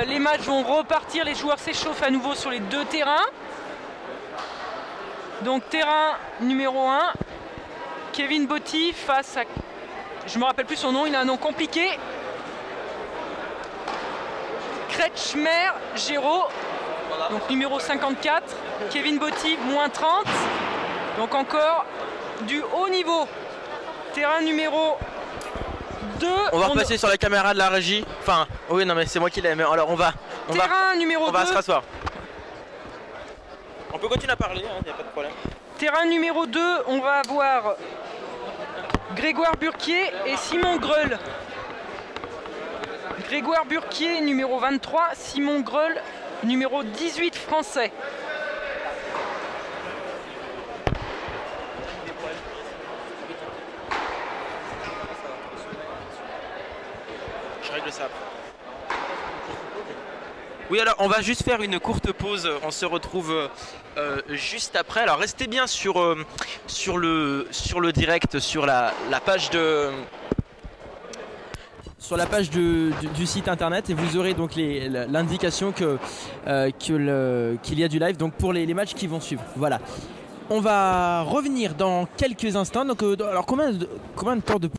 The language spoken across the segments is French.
Les matchs vont repartir, les joueurs s'échauffent à nouveau sur les deux terrains. Donc terrain numéro 1, Kevin Botti face à... Je me rappelle plus son nom, il a un nom compliqué. Kretschmer Géraud, donc numéro 54. Kevin Botti, moins 30. Donc encore du haut niveau. Terrain numéro 2. On va repasser sur la caméra de la régie. Enfin, oui, non mais c'est moi qui l'aime. Alors on va Numéro 2. On va se rasseoir. On peut continuer à parler, il n'y a pas de problème. Terrain numéro 2, on va avoir Grégoire Burquier et Simon Greul. Grégoire Burquier, numéro 23, Simon Greul, numéro 18 français. Je règle ça. Oui, alors on va juste faire une courte pause, on se retrouve juste après. Alors restez bien sur le direct, sur la page de... Sur la page du site internet, et vous aurez donc l'indication qu'il y a du live donc pour les matchs qui vont suivre. Voilà. On va revenir dans quelques instants. Donc, alors combien de temps de pause?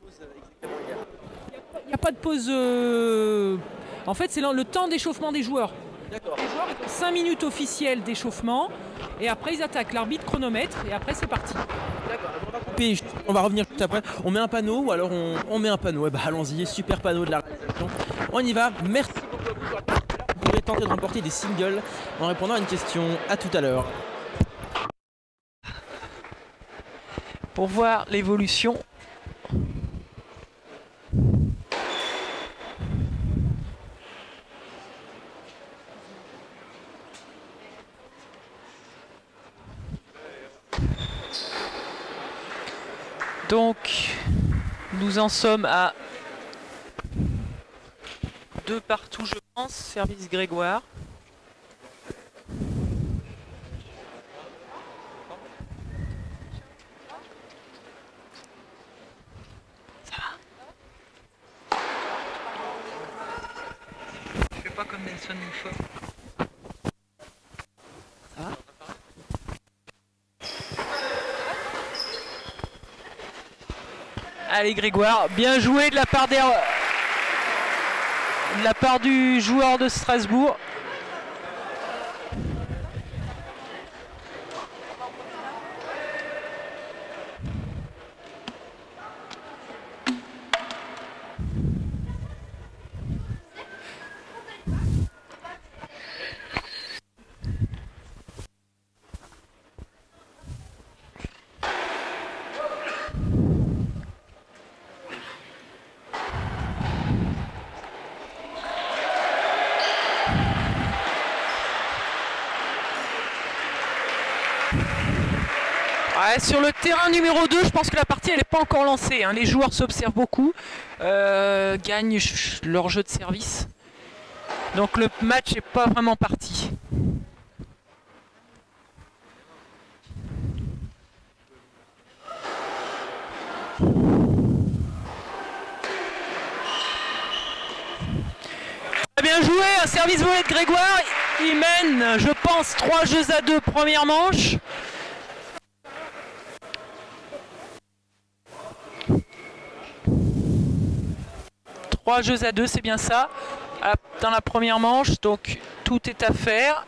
Il n'y a pas de pause. En fait, c'est le temps d'échauffement des joueurs. D'accord. Les joueurs ont 5 minutes officielles d'échauffement et après ils attaquent. L'arbitre chronomètre et après c'est parti. D'accord. On va revenir tout après. On met un panneau ou alors on met un panneau. Eh ben, allons-y, super panneau de la réalisation. On y va. Merci beaucoup. Vous pourrez tenter de remporter des singles en répondant à une question. À tout à l'heure. Pour voir l'évolution. Donc, nous en sommes à 2 partout, je pense. Service Grégoire. Ça va? Je fais pas comme Nelson Montfort. Ça va? Allez Grégoire, bien joué de la part du joueur de Strasbourg. Ouais, sur le terrain numéro 2, je pense que la partie elle n'est pas encore lancée. Hein. Les joueurs s'observent beaucoup, gagnent leur jeu de service. Donc le match n'est pas vraiment parti. Bien joué, un service volé de Grégoire. Il mène, je pense, 3 jeux à 2 première manche. Trois jeux à 2, c'est bien ça. Dans la première manche, donc tout est à faire.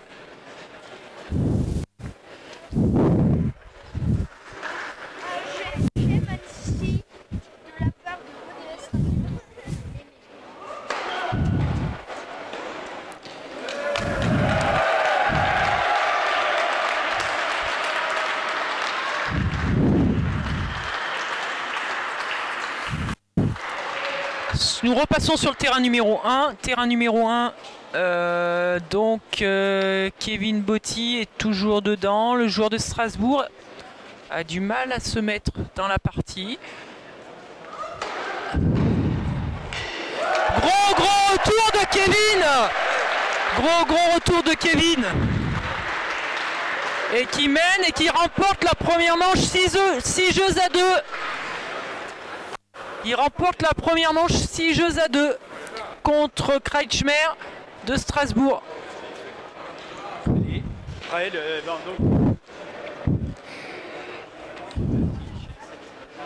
Nous repassons sur le terrain numéro 1. Terrain numéro 1, Kevin Botti est toujours dedans. Le joueur de Strasbourg a du mal à se mettre dans la partie. Gros retour de Kevin. Gros retour de Kevin. Et qui mène et qui remporte la première manche 6 jeux à 2. Il remporte la première manche 6 jeux à 2 contre Kretschmer. de Strasbourg.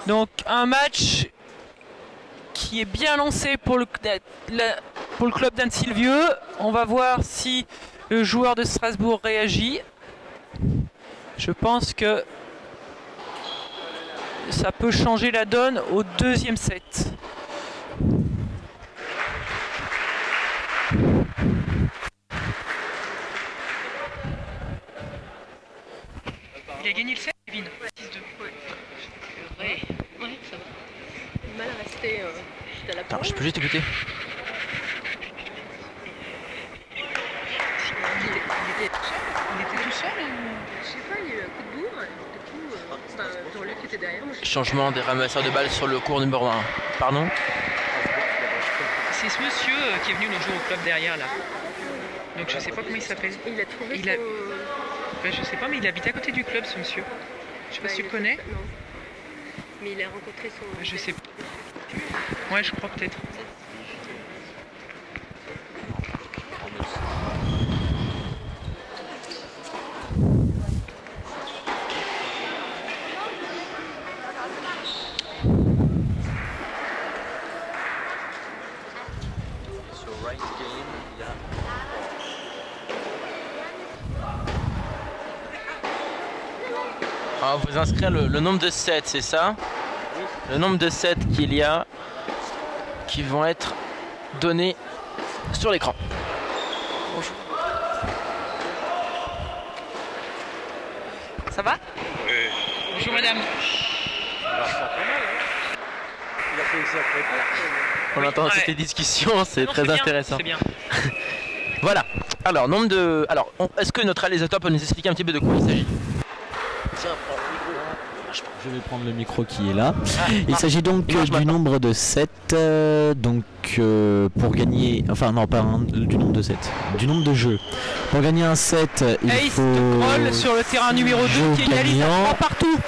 Donc un match qui est bien lancé pour le club d'Annecy-le-Vieux. On va voir si le joueur de Strasbourg réagit. Je pense que ça peut changer la donne au deuxième set. Il a gagné le set, Kevin. 6-2. Ouais, ça va. Mal à rester juste à la Attends, je peux juste écouter. Il était tout seul ou... Je sais pas, il y a eu un coup de bourre. Du coup, Jean-Luc était derrière. Moi, Changement des ramasseurs de balles sur le cours numéro 1. Pardon? C'est ce monsieur qui est venu nous jouer au club derrière là. Donc je sais pas comment il s'appelle. il a trouvé son... Ben, je sais pas, mais il habite à côté du club ce monsieur. Je sais pas si tu le connais. Non. Mais il a rencontré son... Je sais pas. Ouais, je crois peut-être. On va vous inscrire le nombre de sets, c'est ça? Le nombre de sets qu'il y a qui vont être donnés sur l'écran. Bonjour. Ça va? Oui. Bonjour madame. On entend toutes les discussions, c'est très intéressant. C'est bien. Voilà. Alors, nombre de. Alors, est-ce que notre réalisateur peut nous expliquer un petit peu de quoi il s'agit? Je vais prendre le micro qui est là. Il s'agit donc du nombre de sets, pour gagner, enfin non pas du nombre de sets, du nombre de jeux. Pour gagner un set, il faut de Groll sur le terrain numéro 2 qui égalise à 3 partout.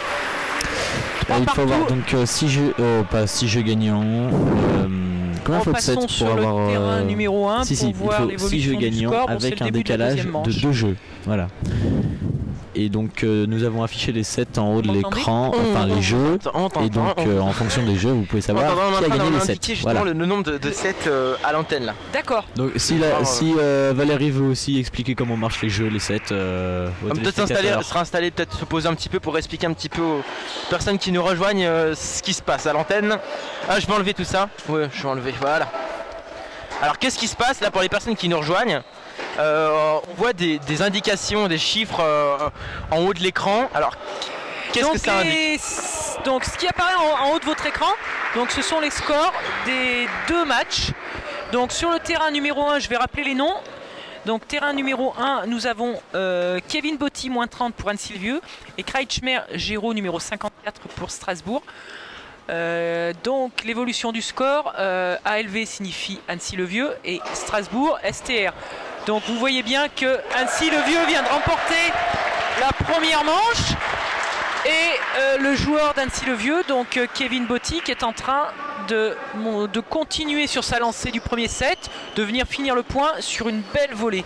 Il faut avoir donc 6 jeux, pas 6 jeux gagnants. Combien faut de sets pour avoir le terrain numéro 1 il faut 6 jeux gagnants avec un décalage de 2 jeux. Voilà. Et donc nous avons affiché les sets en haut de l'écran, enfin les jeux, et donc en fonction des jeux vous pouvez savoir qui a gagné les sets. Voilà. Le nombre de sets à l'antenne là. D'accord. Donc si Valérie veut aussi expliquer comment marchent les jeux, les sets, peut-être se installer, peut-être se poser un petit peu pour expliquer un petit peu aux personnes qui nous rejoignent ce qui se passe à l'antenne. Ah, je vais enlever tout ça. Oui, je vais enlever, voilà. Alors qu'est-ce qui se passe là pour les personnes qui nous rejoignent? On voit des indications, des chiffres en haut de l'écran. Alors, qu'est-ce que ça indique? Donc, ce qui apparaît en haut de votre écran, donc, ce sont les scores des 2 matchs. Donc, sur le terrain numéro 1, je vais rappeler les noms. Donc, terrain numéro 1, nous avons Kevin Botti, moins 30 pour Annecy-le-Vieux, et Kreitzschmer Géraud, numéro 54 pour Strasbourg. Donc l'évolution du score, ALV signifie Annecy-le-Vieux et Strasbourg STR. Donc vous voyez bien que Annecy-le-Vieux vient de remporter la première manche et le joueur d'Annecy-le-Vieux, donc Kevin Botti, qui est en train de continuer sur sa lancée du premier set, de venir finir le point sur une belle volée.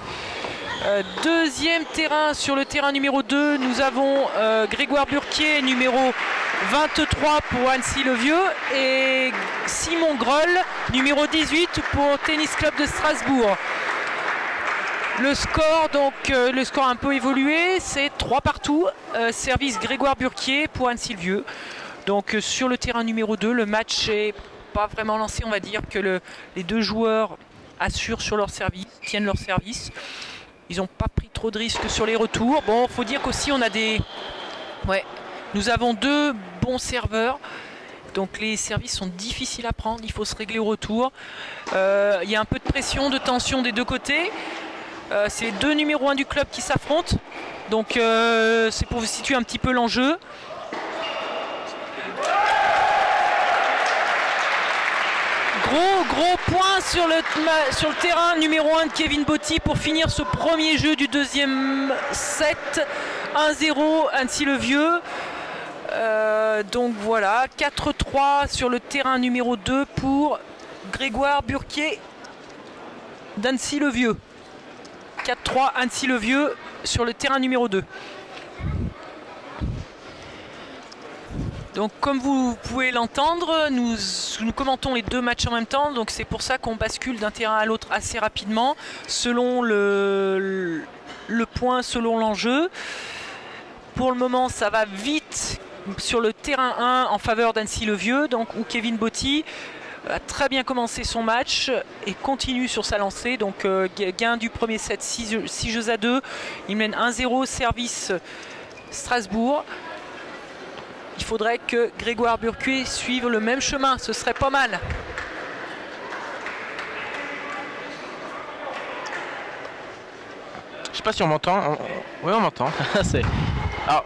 Deuxième terrain, sur le terrain numéro 2, nous avons Grégoire Burquier, numéro 23 pour Annecy-le-Vieux, et Simon Groll, numéro 18 pour Tennis Club de Strasbourg. Le score, donc le score a un peu évolué, c'est 3 partout, service Grégoire Burquier pour Annecy-le-Vieux. Donc sur le terrain numéro 2, le match est pas vraiment lancé, on va dire que les 2 joueurs assurent sur leur service, tiennent leur service. Ils n'ont pas pris trop de risques sur les retours. Bon, faut dire qu'aussi on a nous avons 2 bons serveurs. Donc les services sont difficiles à prendre. Il faut se régler au retour. Il y a un peu de pression, de tension des 2 côtés. C'est les 2 numéros 1 du club qui s'affrontent. Donc c'est pour vous situer un petit peu l'enjeu. Gros point sur le terrain numéro 1 de Kevin Botti pour finir ce premier jeu du deuxième set. 1-0 Annecy-le-Vieux. Donc voilà, 4-3 sur le terrain numéro 2 pour Grégoire Burquier d'Annecy-le-Vieux. 4-3 Annecy-le-Vieux sur le terrain numéro 2. Donc comme vous pouvez l'entendre, nous commentons les deux matchs en même temps, donc c'est pour ça qu'on bascule d'un terrain à l'autre assez rapidement, selon le point, selon l'enjeu. Pour le moment ça va vite sur le terrain 1 en faveur d'Annecy-le-Vieux, donc où Kevin Botti a très bien commencé son match et continue sur sa lancée. Donc gain du premier set 6 jeux à 2, il mène 1-0, service Strasbourg. Il faudrait que Grégoire Burcuet suive le même chemin, ce serait pas mal. Je sais pas si on m'entend. Oui, on m'entend. Alors,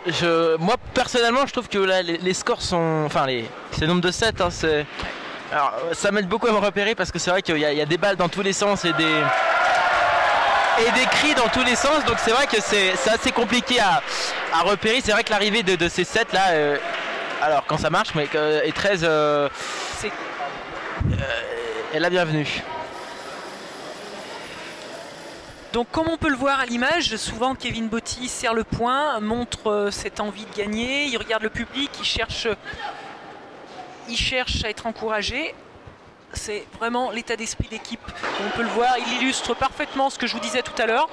moi personnellement, je trouve que là, les scores sont, enfin, c'est le nombre de 7. Hein, alors, ça m'aide beaucoup à me repérer parce que c'est vrai qu'il y a des balles dans tous les sens et des cris dans tous les sens. Donc c'est vrai que c'est assez compliqué à repérer. C'est vrai que l'arrivée de ces 7 là, alors quand ça marche, mais est très, est la bienvenue. Donc comme on peut le voir à l'image, souvent Kevin Botti serre le poing, montre cette envie de gagner, il regarde le public, il cherche à être encouragé. C'est vraiment l'état d'esprit d'équipe. On peut le voir, il illustre parfaitement ce que je vous disais tout à l'heure.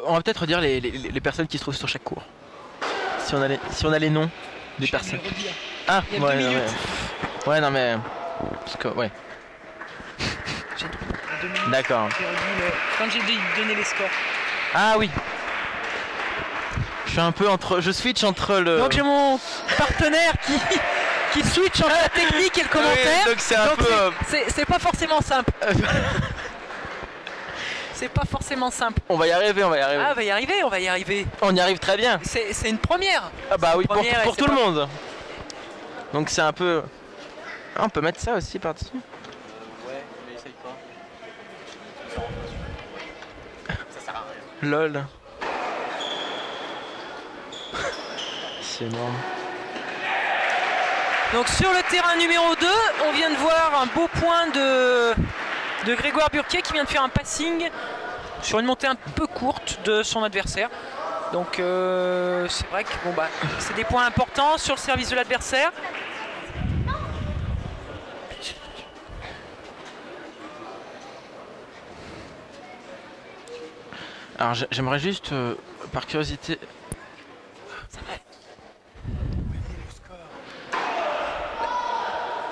On va peut-être redire les personnes qui se trouvent sur chaque cours. Si on a les noms des personnes. Ah, il y a 2 minutes. Ouais, non mais... Parce que, ouais. D'accord. Quand j'ai donné les scores. Ah oui. Je switch entre le... Donc j'ai mon partenaire qui switch entre la technique et le commentaire. Oui, donc c'est un peu... C'est pas forcément simple. C'est pas forcément simple. On va y arriver. Ah, on va y arriver. On y arrive très bien. C'est une première. Ah bah oui, pour tout le monde. Donc c'est un peu... Ah, on peut mettre ça aussi par-dessus. Ouais, mais essaye pas. Ça sert à rien. LOL. C'est énorme. Donc sur le terrain numéro 2, on vient de voir un beau point de Grégoire Burquier qui vient de faire un passing sur une montée un peu courte de son adversaire. Donc c'est vrai que bon, bah, c'est des points importants sur le service de l'adversaire. Alors j'aimerais juste, par curiosité...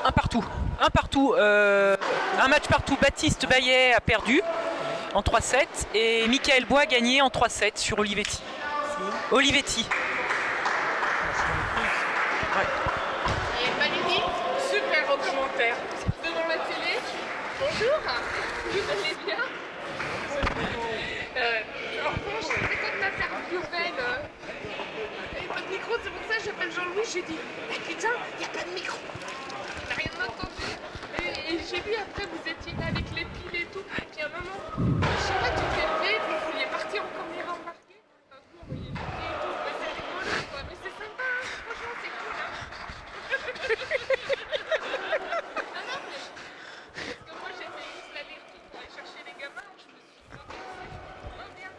Un partout, un match partout. Baptiste Baillet a perdu en 3-7 et Michael Bois a gagné en 3-7 sur Olivetti. Olivetti. Ouais. Et Valérie, super au commentaire. Devant la télé, bonjour, vous allez bien? En revanche, je suis contente d'interview belle. Et pas de micro, c'est pour ça que j'appelle Jean-Louis, j'ai dit, mais putain, il n'y a pas de micro. T'as rien entendu. Et j'ai vu après, vous étiez là avec les piles et tout. Puis à un moment, je sais pas, tu t'es levé, vous vouliez partir en caméra embarquée. Un coup, on voyait les pieds et tout. Mais c'est rigolo, quoi. Mais c'est sympa, hein. Franchement, c'est cool. Hein. Non, mais... Parce que moi, j'ai fait juste l'aller-retour pour aller chercher les gamins. Je me suis dit, c'est trop bien.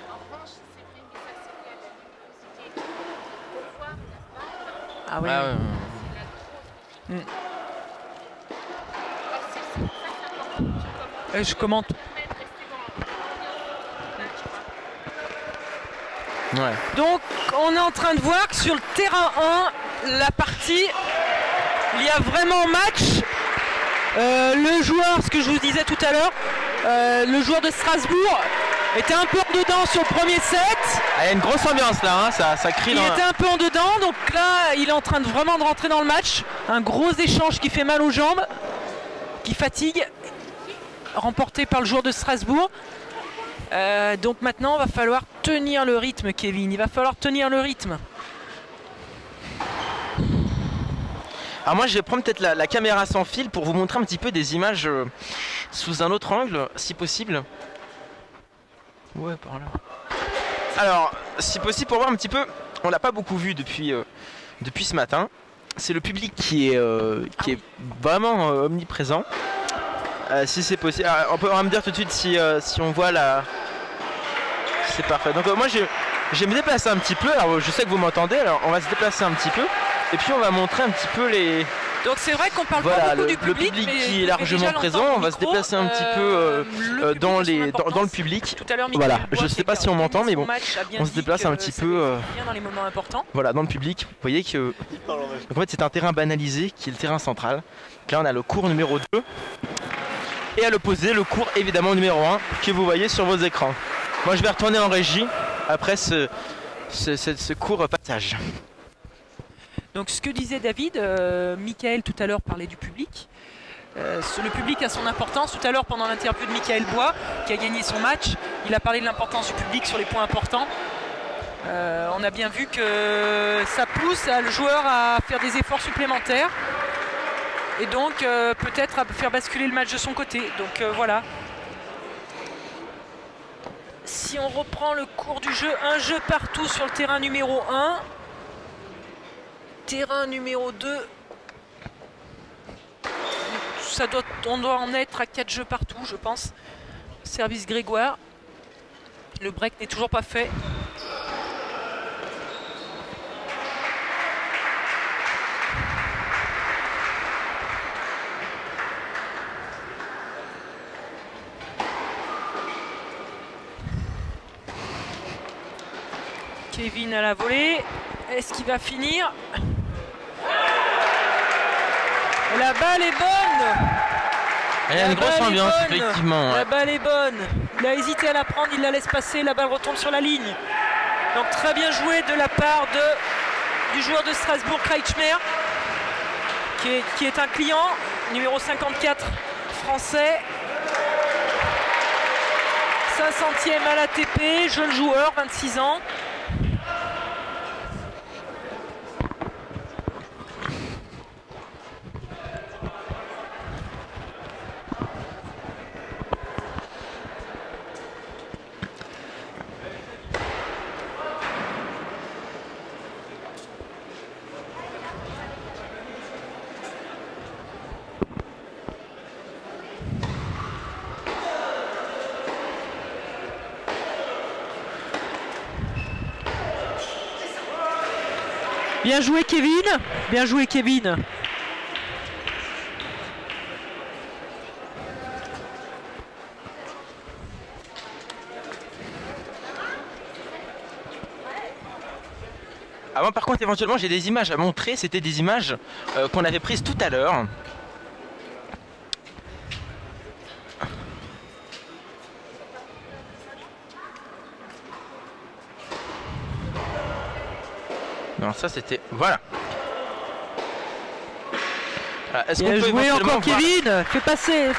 En revanche, c'est vrai que ça, c'est bien la luminosité. Pour voir, n'est-ce pas? Ah ouais. Ah ouais. Je commente. Ouais. Donc on est en train de voir que sur le terrain 1, la partie, il y a vraiment match. Le joueur, ce que je vous disais tout à l'heure, le joueur de Strasbourg était un peu en dedans sur le premier set. Ah, il y a une grosse ambiance là, hein, ça crie. Il était un peu en dedans, donc là il est en train de vraiment de rentrer dans le match. Un gros échange qui fait mal aux jambes, qui fatigue, remporté par le joueur de Strasbourg. Donc maintenant il va falloir tenir le rythme, Kevin, il va falloir tenir le rythme. Alors moi je vais prendre peut-être la caméra sans fil pour vous montrer un petit peu des images sous un autre angle, si possible. Ouais, par là. Alors, si possible, pour voir un petit peu, on l'a pas beaucoup vu depuis ce matin. C'est le public qui est vraiment omniprésent. Si c'est possible, on va me dire tout de suite si on voit la. C'est parfait. Donc moi, je vais me déplacer un petit peu. Alors, je sais que vous m'entendez. Alors, on va se déplacer un petit peu, et puis on va montrer un petit peu les. Donc c'est vrai qu'on parle voilà, pas beaucoup du public qui est largement présent. On va se déplacer un petit peu dans le public. Tout à l'heure, voilà, je sais pas si on m'entend, mais bon, on se déplace un petit peu dans les moments importants. Voilà, dans le public. Vous voyez que donc, en fait, c'est un terrain banalisé qui est le terrain central. Donc là, on a le cours numéro 2 et à l'opposé, le cours évidemment numéro 1 que vous voyez sur vos écrans. Moi, je vais retourner en régie après ce court passage. Donc ce que disait David, Michael tout à l'heure parlait du public. Le public a son importance. Tout à l'heure pendant l'interview de Michael Bois qui a gagné son match, il a parlé de l'importance du public sur les points importants. On a bien vu que ça pousse le joueur à faire des efforts supplémentaires et donc peut-être à faire basculer le match de son côté. Donc voilà. Si on reprend le cours du jeu, un jeu partout sur le terrain numéro 1. Terrain numéro 2, on doit en être à 4 jeux partout, je pense. Service Grégoire. Le break n'est toujours pas fait. Kevin à la volée. Est-ce qu'il va finir ? La balle est bonne. Il y a une grosse ambiance, effectivement. La balle est bonne. Il a hésité à la prendre, il la laisse passer, la balle retombe sur la ligne. Donc très bien joué de la part du joueur de Strasbourg, Kreitzmer, qui est un client, numéro 54 français. 500e à l'ATP, jeune joueur, 26 ans. Bien joué Kevin, bien joué Kevin. Avant, par contre, éventuellement, j'ai des images à montrer. C'était des images qu'on avait prises tout à l'heure. Non, ça c'était... Voilà. Est-ce qu'on peut jouer encore Kevin? Fais passer.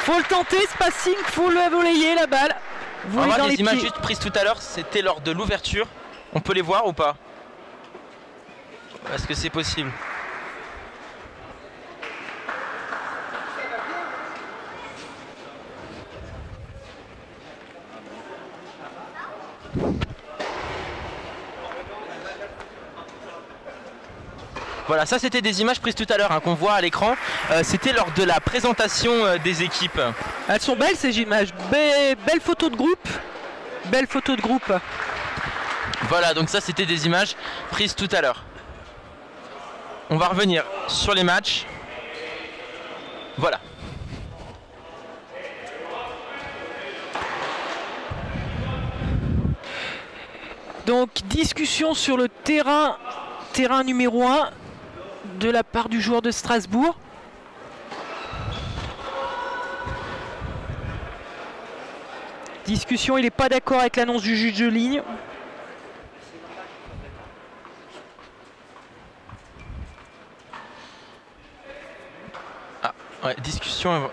Faut le tenter ce passing, faut le voler la balle. Vous on va voir des images juste prises tout à l'heure, c'était lors de l'ouverture. On peut les voir ou pas? Est-ce que c'est possible? Voilà, ça c'était des images prises tout à l'heure hein, qu'on voit à l'écran. C'était lors de la présentation des équipes. Elles sont belles ces images. Belle photo de groupe. Belle photo de groupe. Voilà, donc ça c'était des images prises tout à l'heure. On va revenir sur les matchs. Voilà. Donc discussion sur le terrain numéro 1 de la part du joueur de Strasbourg. Discussion, il n'est pas d'accord avec l'annonce du juge de ligne. Ah, ouais, discussion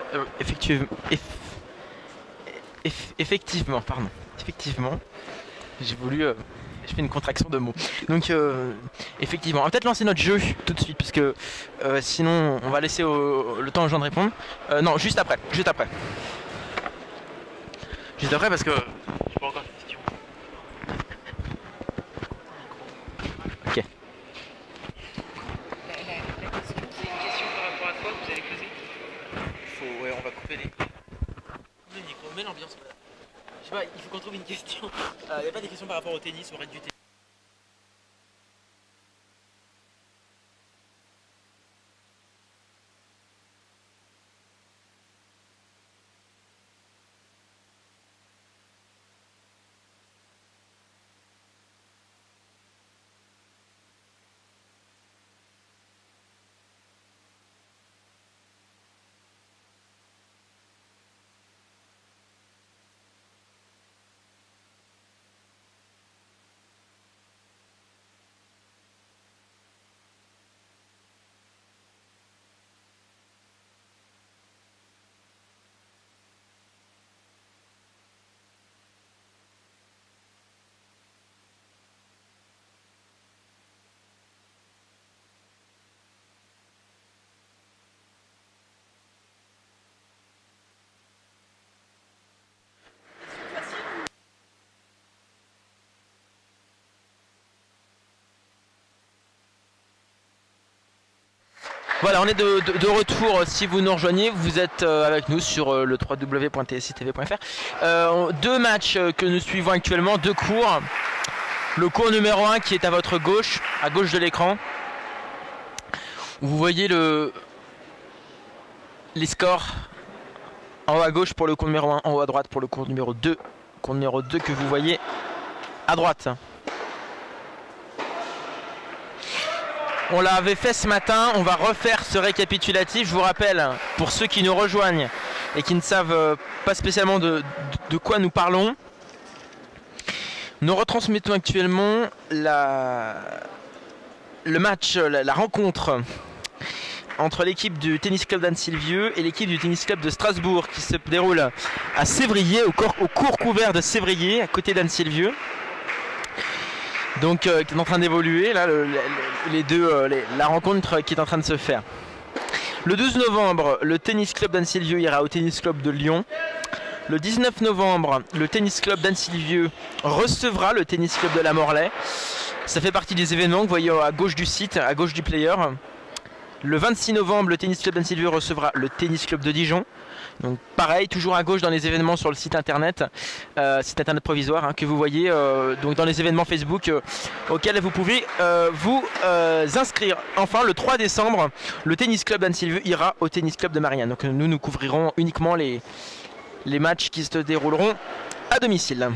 effectivement, pardon. Effectivement, j'ai voulu... Je fais une contraction de mots. Donc effectivement, on va peut-être lancer notre jeu tout de suite puisque sinon on va laisser le temps aux gens de répondre. Non, juste après. Juste après parce que je peux l'ambiance. Voilà. Je sais pas, il faut qu'on trouve une question. Il n'y a pas des questions par rapport au tennis, au raid du tennis. Voilà, on est de retour. Si vous nous rejoignez, vous êtes avec nous sur le www.tsitv.fr. Deux matchs que nous suivons actuellement, deux cours. Le cours numéro 1 qui est à votre gauche, à gauche de l'écran. Vous voyez les scores en haut à gauche pour le cours numéro 1, en haut à droite pour le cours numéro 2. Cours numéro 2 que vous voyez à droite. On l'avait fait ce matin, on va refaire ce récapitulatif. Je vous rappelle, pour ceux qui nous rejoignent et qui ne savent pas spécialement de quoi nous parlons, nous retransmettons actuellement le match, la rencontre entre l'équipe du Tennis Club d'Anne-Sylvieux et l'équipe du Tennis Club de Strasbourg qui se déroule à Sévrier, au cours couvert de Sévrier, à côté d'Anne-Sylvieux. Donc qui est en train d'évoluer, là la rencontre qui est en train de se faire. Le 12 novembre, le Tennis Club d'Anne-Sylvieux ira au Tennis Club de Lyon. Le 19 novembre, le Tennis Club d'Anne-Sylvieux recevra le Tennis Club de la Morlaix. Ça fait partie des événements que vous voyez à gauche du site, à gauche du player. Le 26 novembre, le Tennis Club d'Anne-Sylvieux recevra le Tennis Club de Dijon. Donc pareil, toujours à gauche dans les événements sur le site internet provisoire que vous voyez donc dans les événements Facebook auxquels vous pouvez vous inscrire. Enfin, le 3 décembre, le Tennis Club d'Anne-Sylvieux ira au Tennis Club de Marianne. Donc nous couvrirons uniquement les matchs qui se dérouleront à domicile.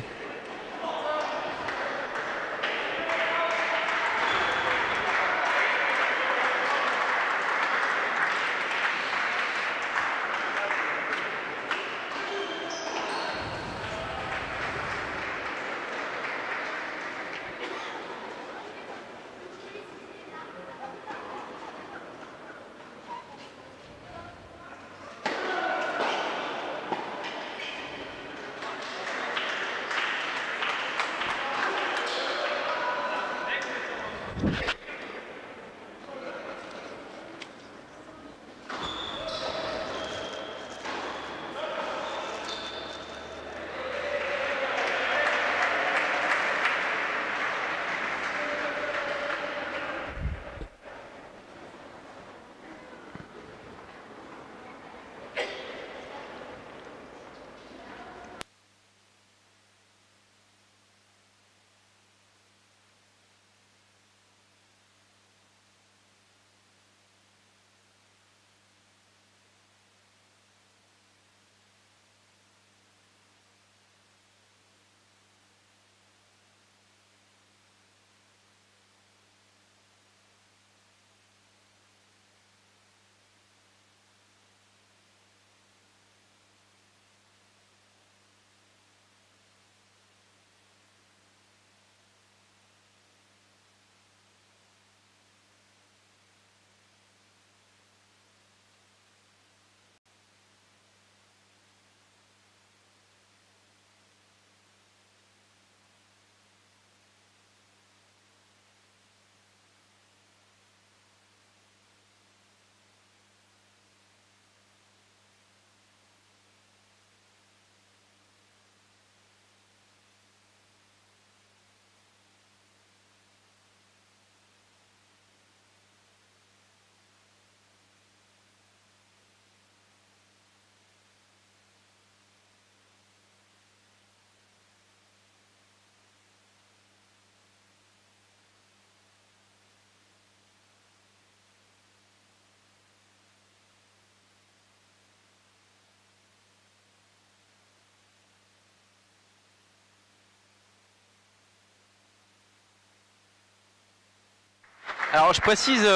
Alors je précise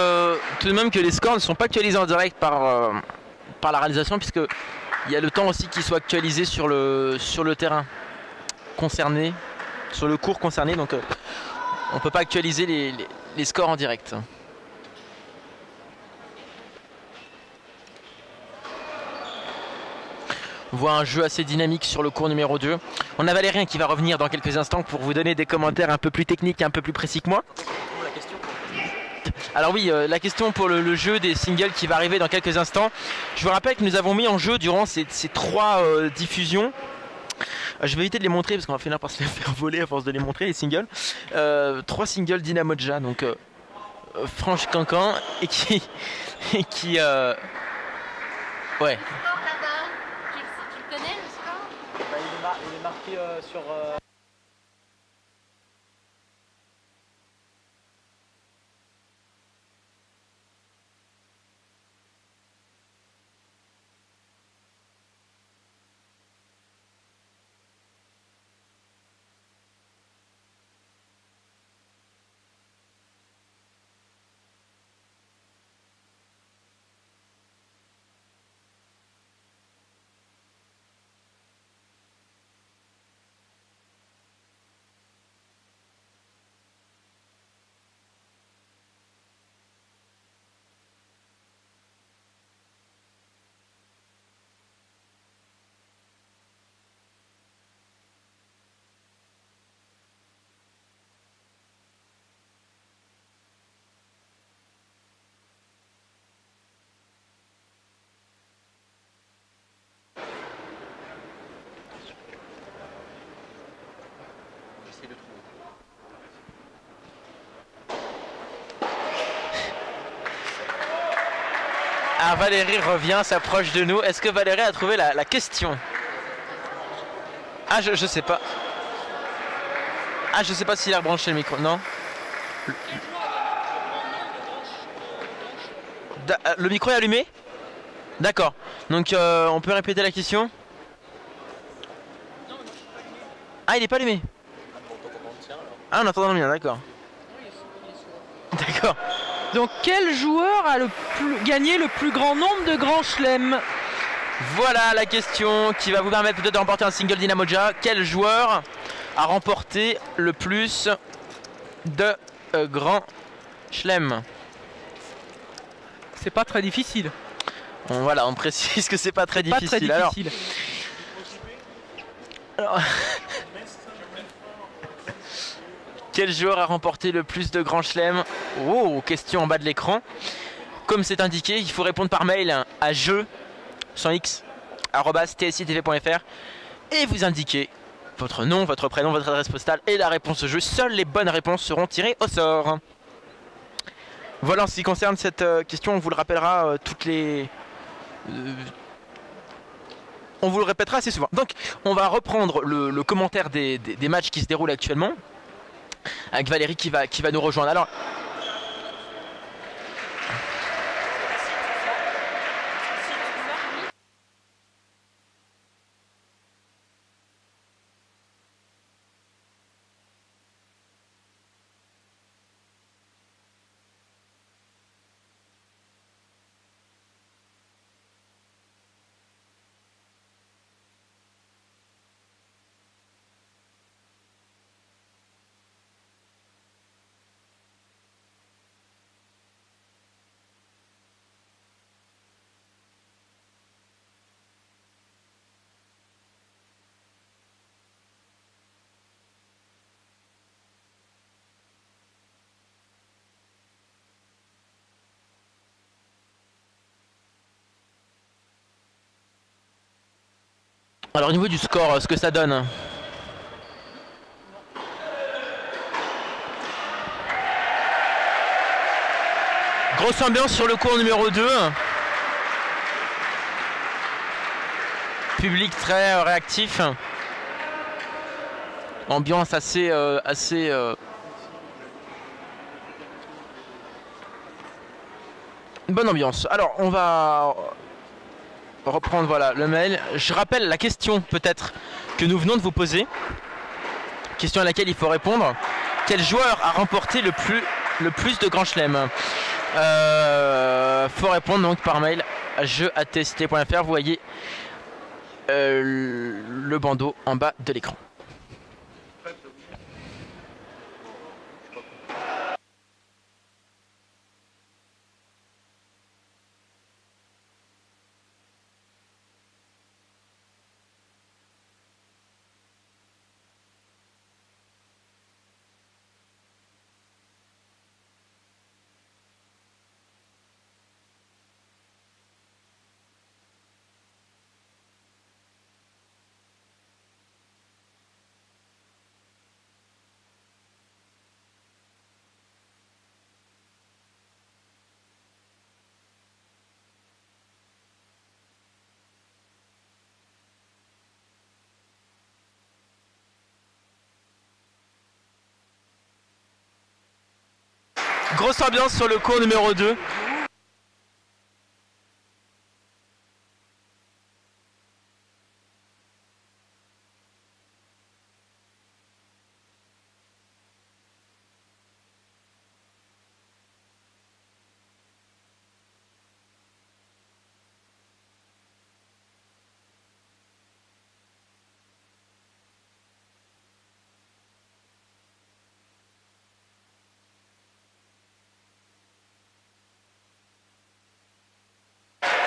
tout de même que les scores ne sont pas actualisés en direct par la réalisation, puisque il y a le temps aussi qu'il soit actualisé sur le terrain concerné, sur le cours concerné, donc on ne peut pas actualiser les scores en direct. On voit un jeu assez dynamique sur le cours numéro 2. On a Valérien qui va revenir dans quelques instants pour vous donner des commentaires un peu plus techniques et un peu plus précis que moi. Alors oui, la question pour le jeu des singles qui va arriver dans quelques instants. Je vous rappelle que nous avons mis en jeu durant ces 3 diffusions. Je vais éviter de les montrer parce qu'on va finir par se les faire voler à force de les montrer, les singles. 3 singles d'Inamoja, donc Franche Cancan et qui ouais. Tu connais le score? Il est marqué sur... Ah, Valérie revient, s'approche de nous. Est-ce que Valérie a trouvé la question? Ah, je sais pas. Ah, je sais pas s'il a rebranché le micro. Non. Le micro est allumé? D'accord. Donc, on peut répéter la question? Ah, il est pas allumé. Ah, on entend le mien, d'accord. D'accord. Donc quel joueur a gagné le plus grand nombre de grands chelems? Voilà la question qui va vous permettre peut-être de remporter un single d'Inamoja. Quel joueur a remporté le plus de grands chelems? C'est pas très difficile. Bon, voilà, on précise que c'est pas très difficile. Alors quel joueur a remporté le plus de grands chelems? Oh, question en bas de l'écran. Comme c'est indiqué, il faut répondre par mail à jeu sans x @tsitv.fr et vous indiquez votre nom, votre prénom, votre adresse postale et la réponse au jeu. Seules les bonnes réponses seront tirées au sort. Voilà en ce qui concerne cette question, on vous le rappellera on vous le répétera assez souvent. Donc on va reprendre le commentaire des matchs qui se déroulent actuellement avec Valérie qui va nous rejoindre. Alors au niveau du score, ce que ça donne. Grosse ambiance sur le cours numéro 2. Public très réactif. Ambiance assez bonne ambiance. Alors on va reprendre voilà le mail. Je rappelle la question peut-être que nous venons de vous poser. Question à laquelle il faut répondre. Quel joueur a remporté le plus le plus de grands chelems. Faut répondre donc par mail à jeu@tcité.fr. Vous voyez le bandeau en bas de l'écran. Grosse ambiance sur le cours numéro 2.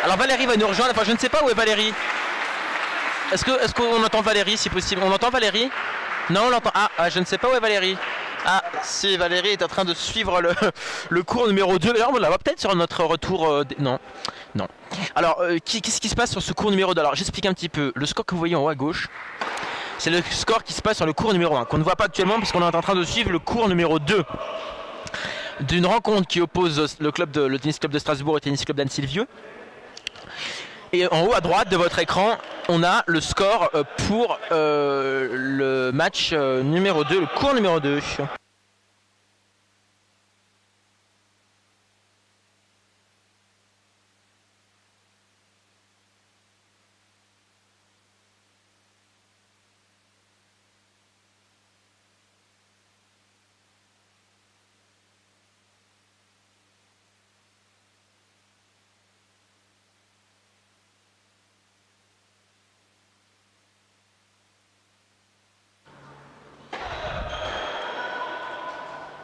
Alors Valérie va nous rejoindre, enfin je ne sais pas où est Valérie. Est-ce qu'on entend Valérie si possible? On entend Valérie? Non, on l'entend. Ah, je ne sais pas où est Valérie. Ah, si Valérie est en train de suivre le cours numéro 2. Alors on la voit peut-être sur notre retour. Non. Alors, qu'est-ce qui se passe sur ce cours numéro 2? Alors j'explique un petit peu. Le score que vous voyez en haut à gauche, c'est le score qui se passe sur le cours numéro 1, qu'on ne voit pas actuellement parce qu'on est en train de suivre le cours numéro 2 d'une rencontre qui oppose le tennis club de Strasbourg et le tennis club d'Annecy-le-Vieux. Et en haut à droite de votre écran, on a le score pour le match numéro 2, le cours numéro 2.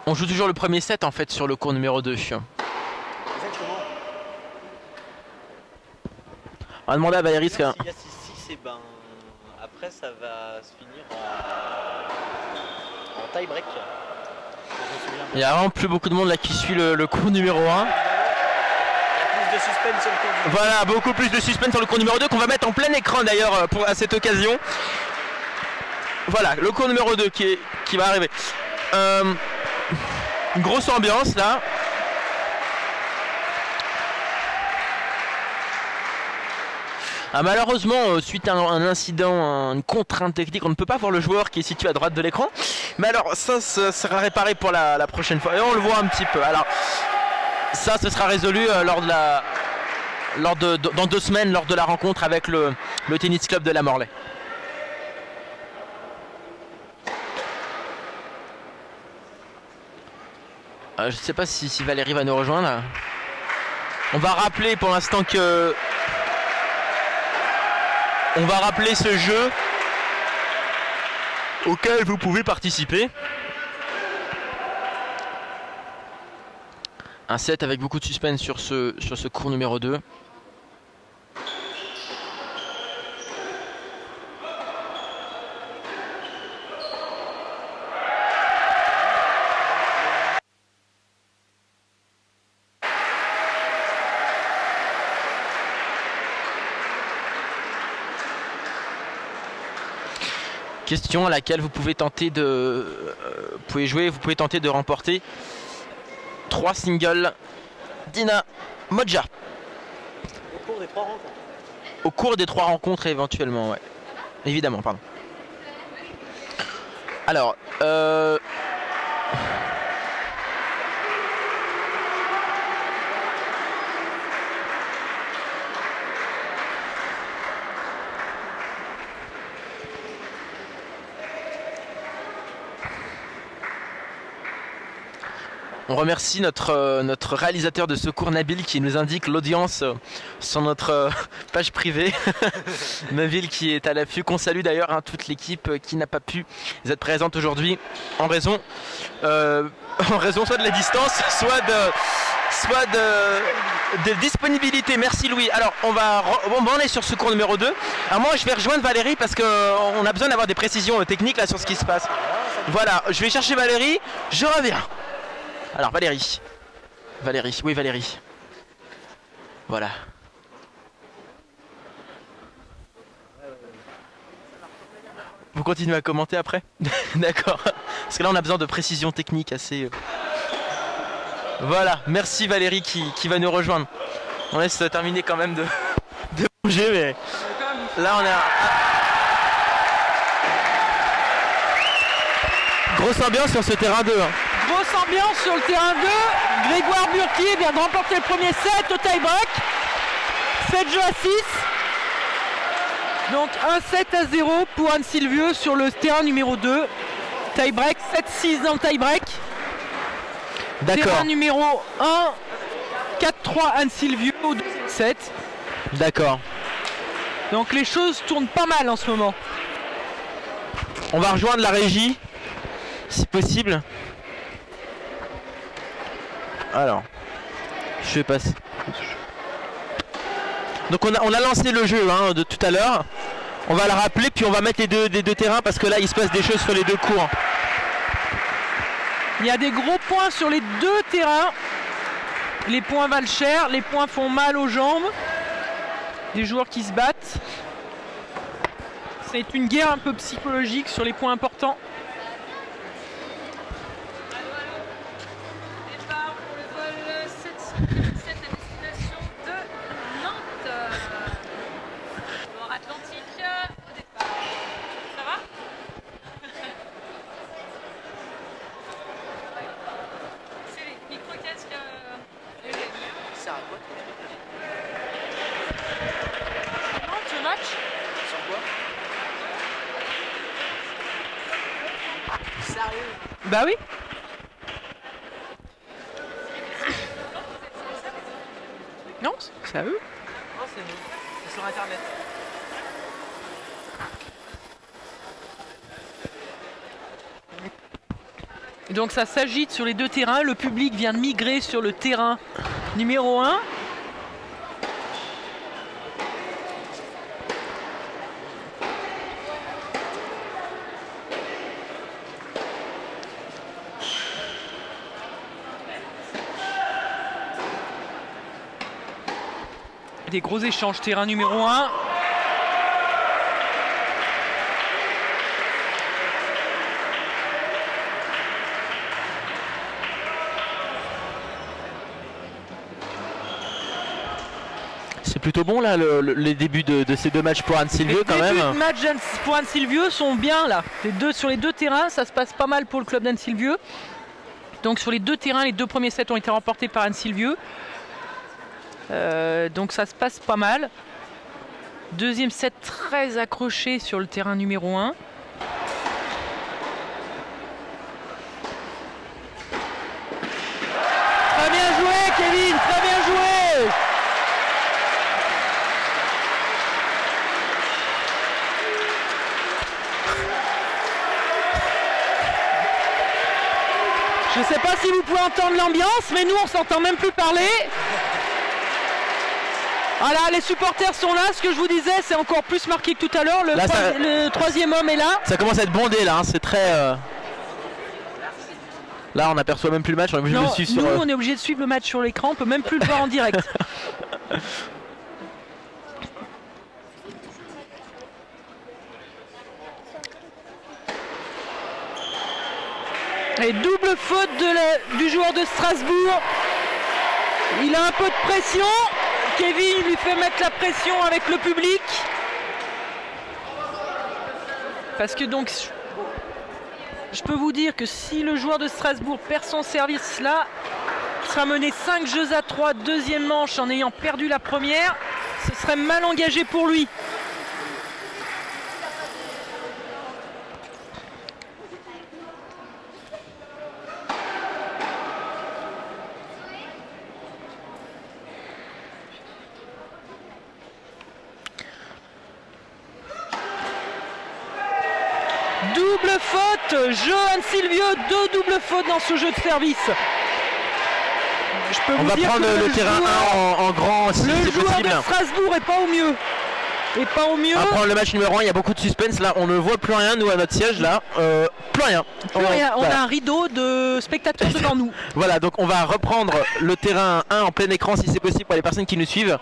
On joue toujours le premier set en fait sur le cours numéro 2. Exactement. On va demander à Valérie ce qu'il y a. S'il y a 6-6, et ben après ça va se finir en tie break. Il n'y a vraiment plus beaucoup de monde là qui suit le cours numéro 1. Il y a plus de suspense sur le cours numéro 2. Voilà, beaucoup plus de suspense sur le cours numéro 2 qu'on va mettre en plein écran d'ailleurs à cette occasion. Voilà, le cours numéro 2 qui va arriver. Une grosse ambiance là. Malheureusement, suite à un incident, une contrainte technique, on ne peut pas voir le joueur qui est situé à droite de l'écran. Mais alors ça sera réparé pour la prochaine fois. Et on le voit un petit peu. Alors ça, ce sera résolu dans 2 semaines, lors de la rencontre avec le tennis club de la Morlaix. Je ne sais pas si Valérie va nous rejoindre. On va rappeler pour l'instant que... On va rappeler ce jeu auquel vous pouvez participer. Un set avec beaucoup de suspense sur ce cours numéro 2. Question à laquelle vous pouvez tenter de vous pouvez tenter de remporter 3 singles Dina Modja. Au cours des 3 rencontres. Au cours des 3 rencontres éventuellement, ouais. Évidemment, pardon. Alors, On remercie notre réalisateur de secours Nabil qui nous indique l'audience sur notre page privée. Nabil qui est à l'affût, qu'on salue d'ailleurs, hein, toute l'équipe qui n'a pas pu être présente aujourd'hui en raison soit de la distance, soit de disponibilité. Merci Louis. Alors on va est sur secours numéro 2. Alors moi je vais rejoindre Valérie parce qu'on a besoin d'avoir des précisions techniques là sur ce qui se passe. Voilà, je vais chercher Valérie, je reviens. Alors Valérie, oui Valérie, voilà. Vous continuez à commenter après? D'accord, parce que là on a besoin de précisions techniques assez... Voilà, merci Valérie qui va nous rejoindre. On laisse terminer quand même de bouger, mais là on a... Grosse ambiance sur ce terrain 2. Hein. Grosse ambiance sur le terrain 2. Grégoire Burquier vient de remporter le premier set au tie-break. 7 jeux à 6. Donc 1-7-0 pour Anne Sylvieux sur le terrain numéro 2. Tie-break, 7-6 dans le tie-break. D'accord. Terrain numéro 1, 4-3 Anne Sylvieux au 2-7. D'accord. Donc les choses tournent pas mal en ce moment. On va rejoindre la régie, si possible. Alors, je vais passer. Donc on a lancé le jeu hein, de tout à l'heure. On va le rappeler puis on va mettre les deux terrains parce que là il se passe des choses sur les deux cours. Il y a des gros points sur les deux terrains. Les points valent cher, les points font mal aux jambes. Des joueurs qui se battent. C'est une guerre un peu psychologique sur les points importants. Départ pour le vol 707 à destination de Nantes. Bord Atlantique au départ. Ça va? C'est les micro-casques. Ça va quoi? Comment tu match? Sur quoi? Sérieux? Bah oui. Non, c'est à eux. Non, c'est nous. C'est sur internet. Donc ça s'agite sur les deux terrains. Le public vient de migrer sur le terrain numéro 1. Des gros échanges, terrain numéro 1. C'est plutôt bon là les débuts de ces deux matchs pour Anne Sylvieux quand même. Les débuts de match pour Anne Sylvieux sont bien là. Sur les deux terrains, ça se passe pas mal pour le club d'Anne Sylvieux. Donc sur les deux terrains, les deux premiers sets ont été remportés par Anne Sylvieux. Donc ça se passe pas mal. Deuxième set très accroché sur le terrain numéro 1. Très bien joué Kevin, très bien joué. Je sais pas si vous pouvez entendre l'ambiance, mais nous on s'entend même plus parler. Voilà, les supporters sont là, ce que je vous disais, c'est encore plus marqué que tout à l'heure. Le troisième homme est là. Ça commence à être bondé là, hein, c'est très... Là on n'aperçoit même plus le match, on est obligé de le suivre sur... Nous on est obligé de suivre le match sur l'écran, on peut même plus le voir en direct. Et double faute du joueur de Strasbourg. Il a un peu de pression. Kevin lui fait mettre la pression avec le public. Parce que donc, je peux vous dire que si le joueur de Strasbourg perd son service là, il sera mené 5 jeux à 3, deuxième manche en ayant perdu la première. Ce serait mal engagé pour lui. doubles fautes. Jeu Anne-Sylvieux, 2 doubles fautes dans ce jeu de service. On va prendre le terrain 1 en grand si c'est possible. Le joueur de Strasbourg est pas au mieux. On va prendre le match numéro 1, il y a beaucoup de suspense là, on ne voit plus rien nous à notre siège là, plus rien. On a un rideau de spectateurs devant nous. Voilà, donc on va reprendre le terrain 1 en plein écran si c'est possible pour les personnes qui nous suivent,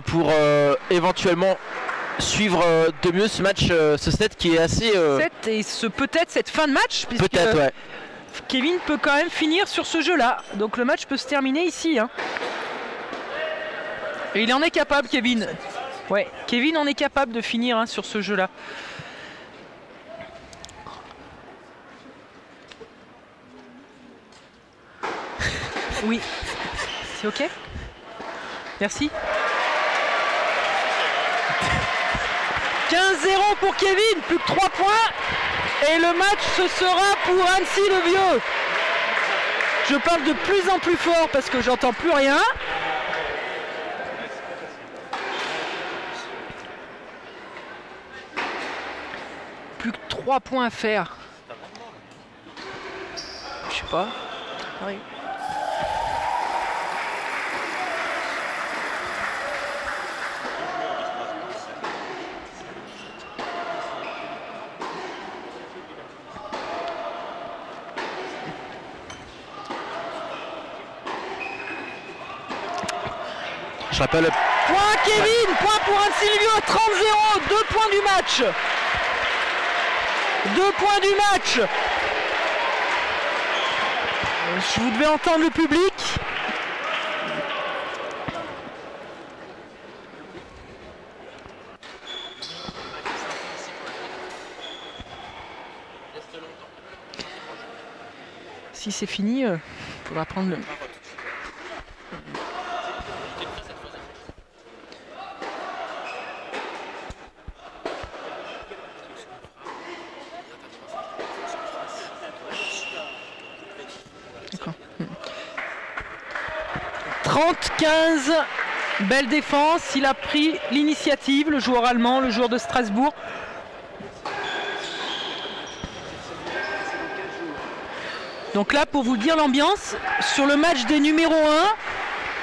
pour éventuellement suivre de mieux ce match, ce set qui est assez... Et peut-être cette fin de match, puisque ouais. Kevin peut quand même finir sur ce jeu là, donc le match peut se terminer ici. Hein. Et il en est capable, Kevin. Ouais, Kevin en est capable de finir sur ce jeu-là. Oui. C'est ok? Merci. 15-0 pour Kevin, plus que 3 points. Et le match, ce sera pour Annecy-le-Vieux. Je parle de plus en plus fort parce que j'entends plus rien. Plus que 3 points à faire. Je sais pas. Oui. Je rappelle. Point Kevin, point pour Anne-Sylvieux, 30-0, 2 points du match. 2 points du match. Vous devez entendre le public. Si c'est fini, il faudra prendre le... D'accord. 30-15, belle défense, il a pris l'initiative, le joueur allemand, le joueur de Strasbourg. Donc là, pour vous dire l'ambiance, sur le match des numéros 1,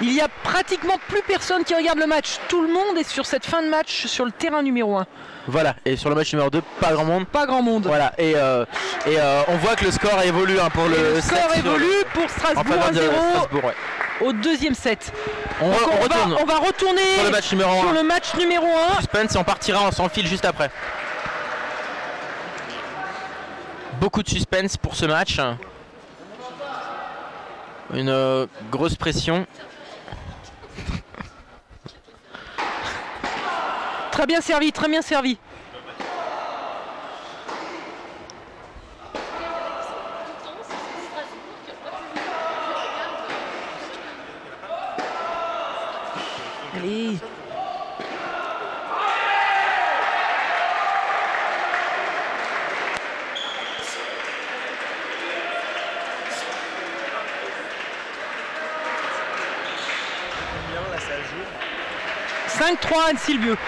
il n'y a pratiquement plus personne qui regarde le match. Tout le monde est sur cette fin de match sur le terrain numéro 1. Voilà, et sur le match numéro 2, pas grand monde. Pas grand monde. Voilà, et on voit que le score évolue pour le score évolue pour Strasbourg 1-0 ouais. Au deuxième set. On va retourner sur le match numéro 1. Sur le match numéro 1. Suspense, et on partira, on s'enfile juste après. Beaucoup de suspense pour ce match. Une grosse pression. Très bien servi, très bien servi. Allez. Là, ça joue. 5-3 Anne-Sylvieux.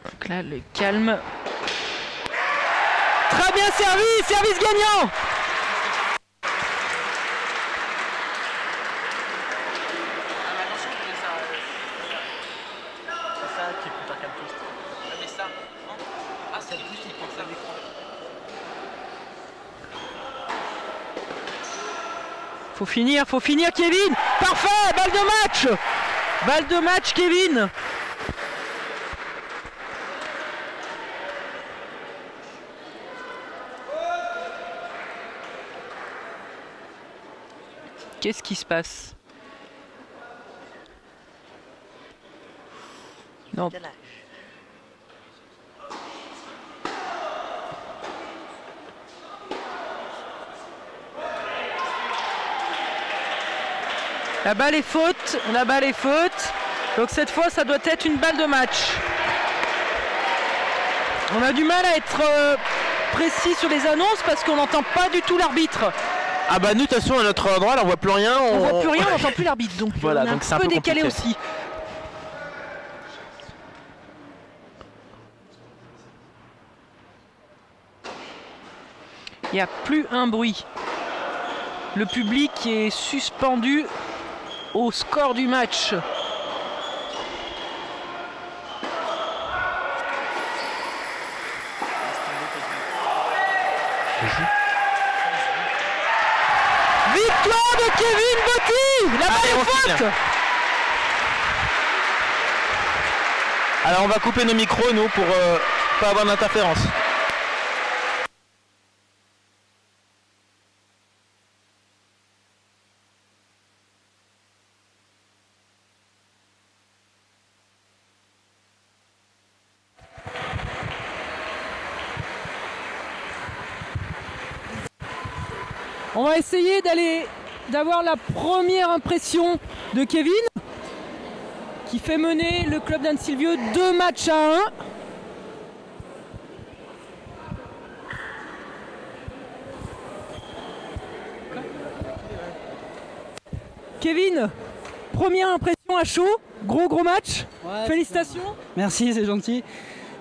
Donc là, le calme. Très bien servi, service gagnant. Faut finir Kevin. Parfait, balle de match. Balle de match Kevin. Qu'est-ce qui se passe? Non. La balle est faute, donc cette fois ça doit être une balle de match. On a du mal à être précis sur les annonces parce qu'on n'entend pas du tout l'arbitre. Ah bah nous de toute façon à notre endroit là on voit plus rien. On voit plus rien, on n'entend plus l'arbitre, donc voilà, on est donc un peu décalé compliqué. aussi. Il n'y a plus un bruit. Le public est suspendu au score du match. Victoire de Kevin Botti. La balle est faute. Alors on va couper nos micros nous pour pas avoir d'interférence. On va essayer d'avoir la première impression de Kevin qui fait mener le club d'Anne-Sylvieux 2-1. Kevin, première impression à chaud, gros match, ouais, félicitations. Merci, c'est gentil.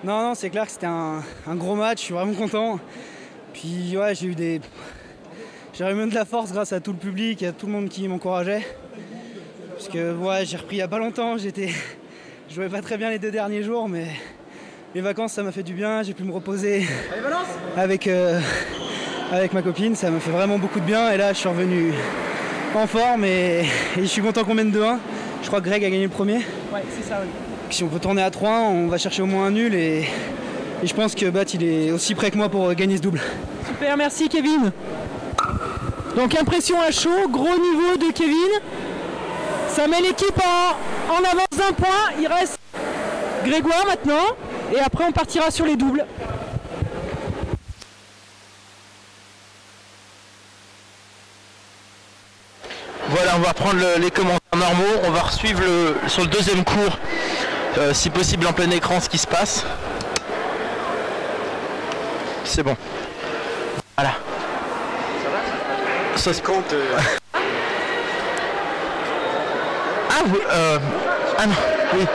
Non, c'est clair que c'était un gros match, je suis vraiment content. Puis ouais, j'ai remis de la force grâce à tout le public et à tout le monde qui m'encourageait. Parce que ouais, j'ai repris il n'y a pas longtemps, je jouais pas très bien les 2 derniers jours, mais les vacances ça m'a fait du bien, j'ai pu me reposer avec ma copine, ça m'a fait vraiment beaucoup de bien et là je suis revenu en forme et je suis content qu'on mène 2-1. Je crois que Greg a gagné le premier. Ouais, c'est ça, oui. Si on peut tourner à 3, on va chercher au moins un nul et je pense que Bat il est aussi prêt que moi pour gagner ce double. Super, merci Kevin. Donc impression à chaud, gros niveau de Kevin. Ça met l'équipe en avance d'un point. Il reste Grégoire maintenant. Et après on partira sur les doubles. Voilà, on va reprendre les commentaires normaux. On va suivre sur le deuxième cours, si possible en plein écran, ce qui se passe. C'est bon. Voilà. Ça se compte. Ah oui, ah non, oui.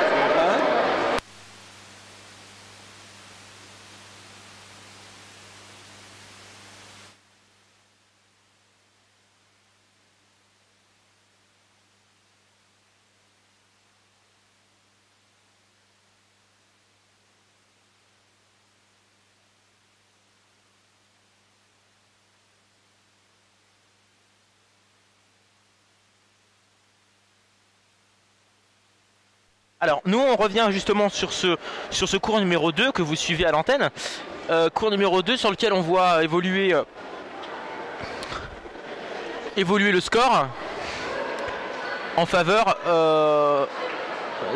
Alors nous on revient justement sur ce cours numéro 2 que vous suivez à l'antenne. Cours numéro 2 sur lequel on voit évoluer le score en faveur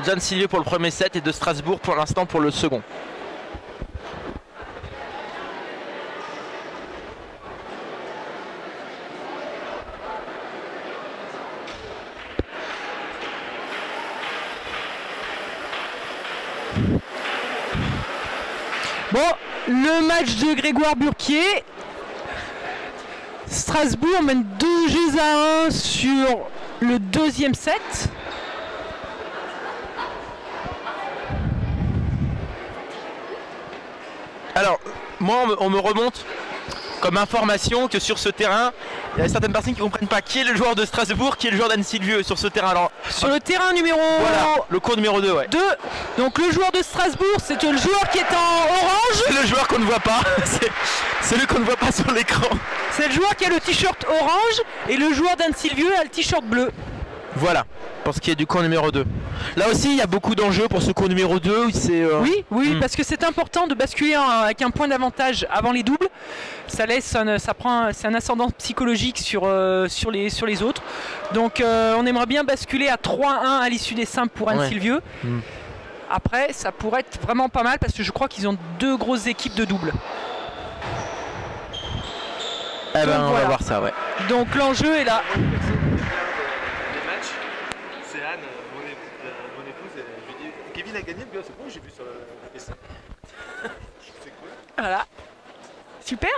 d'Anne-Sylvieux pour le premier set et de Strasbourg pour l'instant pour le second. Bon, le match de Grégoire Burquier. Strasbourg mène 2-1 sur le deuxième set. Alors, moi on me remonte comme information que sur ce terrain, il y a certaines personnes qui ne comprennent pas qui est le joueur de Strasbourg, qui est le joueur d'Anne-Sylvieux sur ce terrain. Alors, sur le terrain numéro... Voilà, le cours numéro 2, ouais. 2. Donc le joueur de Strasbourg, c'est le joueur qui est en orange. C'est le joueur qu'on ne voit pas, c'est lui qu'on ne voit pas sur l'écran. C'est le joueur qui a le t-shirt orange et le joueur d'Anne-Sylvieux a le t-shirt bleu. Voilà, pour ce qui est du cours numéro 2. Là aussi, il y a beaucoup d'enjeux pour ce cours numéro 2. Oui, parce que c'est important de basculer avec un point d'avantage avant les doubles. Ça laisse, c'est un ascendant psychologique sur les autres. Donc on aimerait bien basculer à 3-1 à l'issue des simples pour Anne-Sylvieux. Ouais. Après, ça pourrait être vraiment pas mal parce que je crois qu'ils ont 2 grosses équipes de doubles. Eh ben, on va voir ça, ouais. Donc l'enjeu est là. C'est Anne, mon épouse, et je lui dis Kevin a gagné, c'est bon, j'ai vu sur le dessin. C'est cool. Voilà. Super.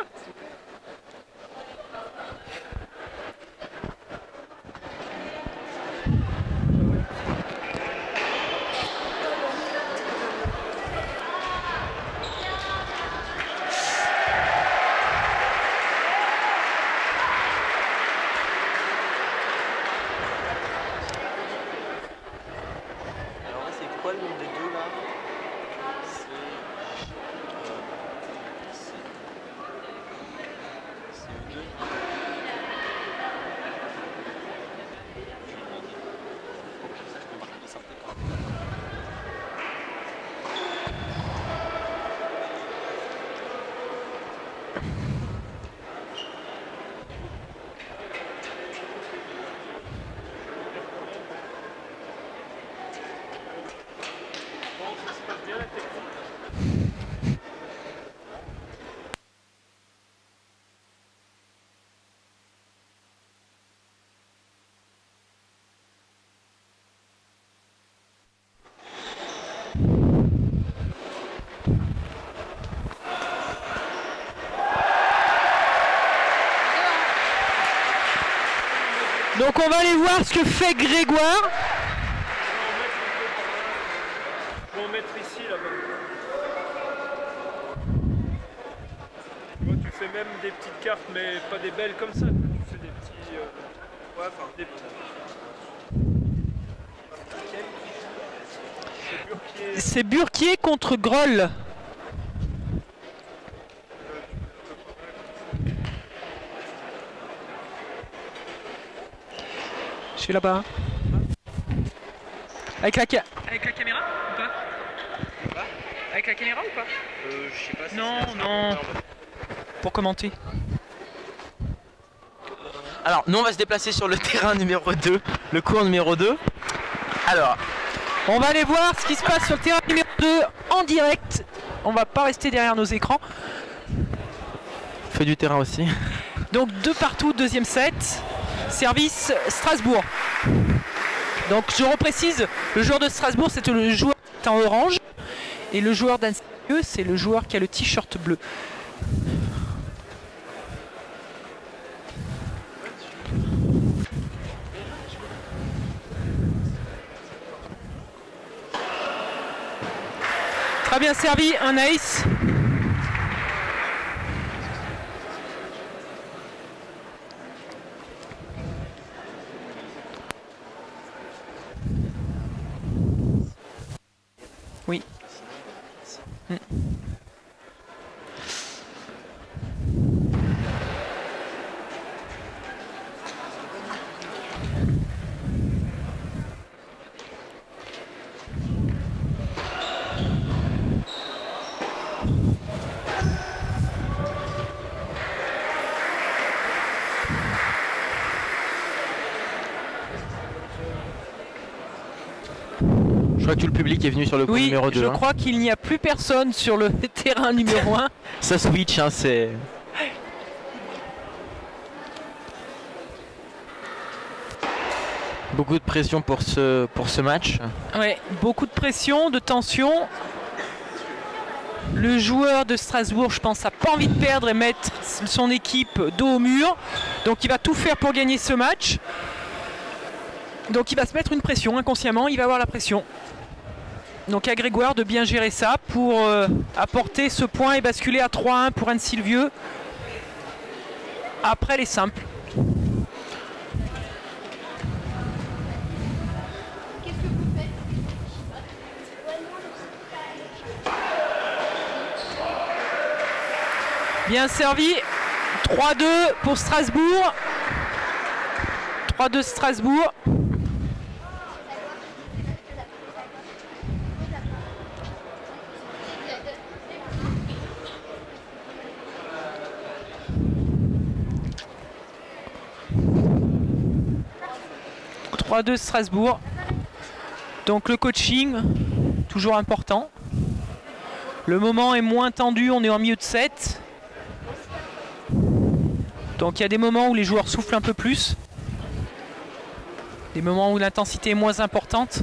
Donc on va aller voir ce que fait Grégoire. Je vais en mettre ici là-bas. Tu fais même des petites cartes, mais pas des belles comme ça. Tu fais des petits. Ouais, enfin des petits. C'est Burquier contre Groll. Je suis là-bas. Avec la caméra ou pas? Avec la caméra ou pas? Je sais pas si non. Pour commenter. Alors, nous on va se déplacer sur le terrain numéro 2, le court numéro 2. Alors, on va aller voir ce qui se passe sur le terrain numéro 2 en direct. On va pas rester derrière nos écrans. Feu du terrain aussi. Donc 2 partout, deuxième set. Service Strasbourg. Donc je reprécise, le joueur de Strasbourg c'est le joueur qui est en orange. Et le joueur d'Annecy, c'est le joueur qui a le t-shirt bleu. Très bien servi, un ace. Oui. Je crois que tout le public est venu sur le court numéro 2. Je crois qu'il n'y a plus personne sur le terrain numéro 1. Ça switch, hein, c'est... Beaucoup de pression pour ce match. Ouais, beaucoup de pression, de tension. Le joueur de Strasbourg, je pense, n'a pas envie de perdre et mettre son équipe dos au mur. Donc il va tout faire pour gagner ce match. Donc il va se mettre une pression, inconsciemment, il va avoir la pression. Donc à Grégoire de bien gérer ça pour apporter ce point et basculer à 3-1 pour Anne-Sylvieux après les simples. Bien servi, 3-2 pour Strasbourg. 3-2 Strasbourg. De Strasbourg. Donc le coaching toujours important. Le moment est moins tendu, on est en milieu de set. Donc il y a des moments où les joueurs soufflent un peu plus. Des moments où l'intensité est moins importante.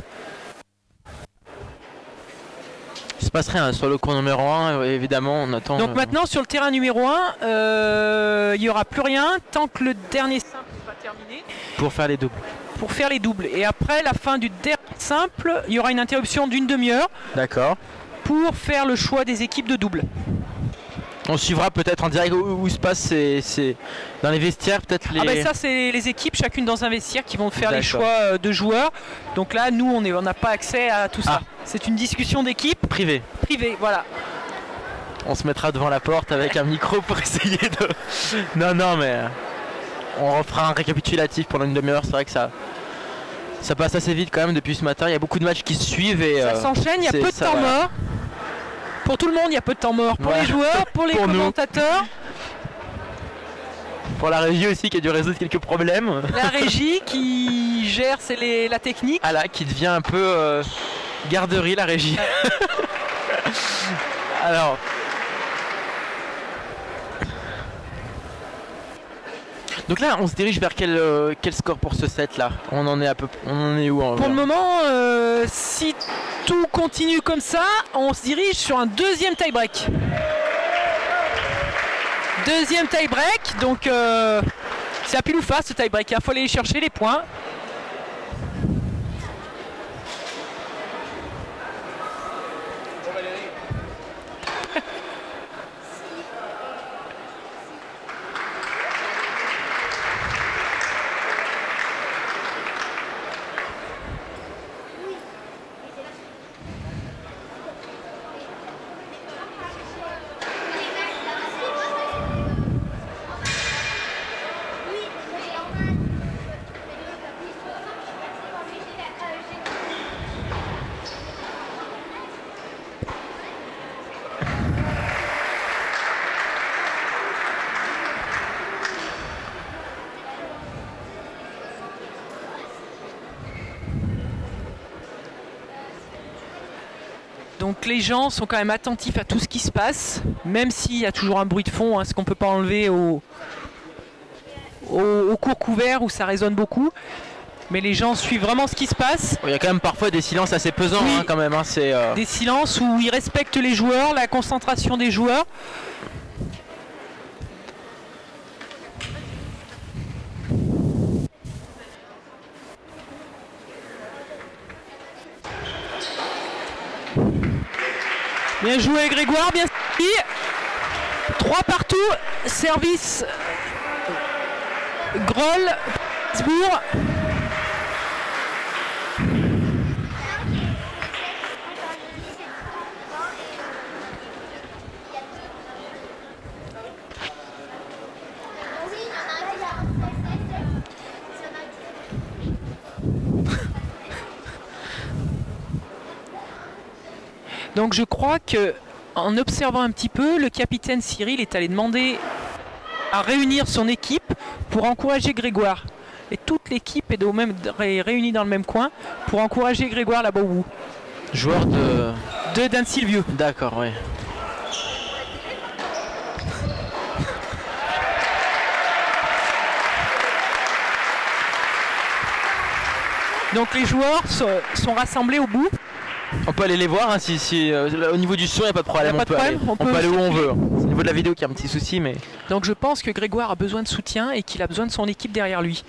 Il se passe rien sur le cours numéro 1, évidemment on attend. Donc maintenant sur le terrain numéro 1, il n'y aura plus rien tant que le dernier simple n'est pas terminé. Pour faire les doubles. Pour faire les doubles. Et après la fin du dernier simple, il y aura une interruption d'une demi-heure. D'accord. Pour faire le choix des équipes de double. On suivra peut-être en direct où se passe, c'est dans les vestiaires peut-être les... Ah ben ça c'est les équipes chacune dans un vestiaire qui vont faire les choix de joueurs. Donc là nous on n'a pas accès à tout ça. C'est une discussion d'équipe. Privée. Privée, voilà. On se mettra devant la porte avec un micro pour essayer de... Non mais on refera un récapitulatif pendant une demi-heure. C'est vrai que ça passe assez vite quand même depuis ce matin. Il y a beaucoup de matchs qui se suivent et ça s'enchaîne, il y a peu de temps mort. Pour tout le monde, il y a peu de temps mort. Pour les joueurs, pour les commentateurs. Pour la régie aussi qui a dû résoudre quelques problèmes. La régie qui gère la technique. Ah là, qui devient un peu garderie la régie. Alors. Donc là, on se dirige vers quel score pour ce set là? On en est où Pour le moment, si tout continue comme ça, on se dirige sur un deuxième tie-break. Deuxième tie-break, donc c'est à pile ou face ce tie-break. Il faut aller chercher les points. Donc les gens sont quand même attentifs à tout ce qui se passe, même s'il y a toujours un bruit de fond, ce qu'on ne peut pas enlever au cours couvert où ça résonne beaucoup. Mais les gens suivent vraiment ce qui se passe. Il y a quand même parfois des silences assez pesants quand même. Des silences où ils respectent les joueurs, la concentration des joueurs. Bien joué Grégoire, bien servi. 3 partout, service Groll, Strasbourg. Donc je crois que en observant un petit peu, le capitaine Cyril est allé demander à réunir son équipe pour encourager Grégoire. Et toute l'équipe est réunie dans le même coin pour encourager Grégoire là-bas au bout. Joueur de Dan Silvieux. D'accord, oui. Donc les joueurs sont rassemblés au bout. On peut aller les voir au niveau du son, il n'y a pas de problème. On peut aller où on veut. C'est au niveau de la vidéo qu'il y a un petit souci. Mais... Donc je pense que Grégoire a besoin de soutien et qu'il a besoin de son équipe derrière lui.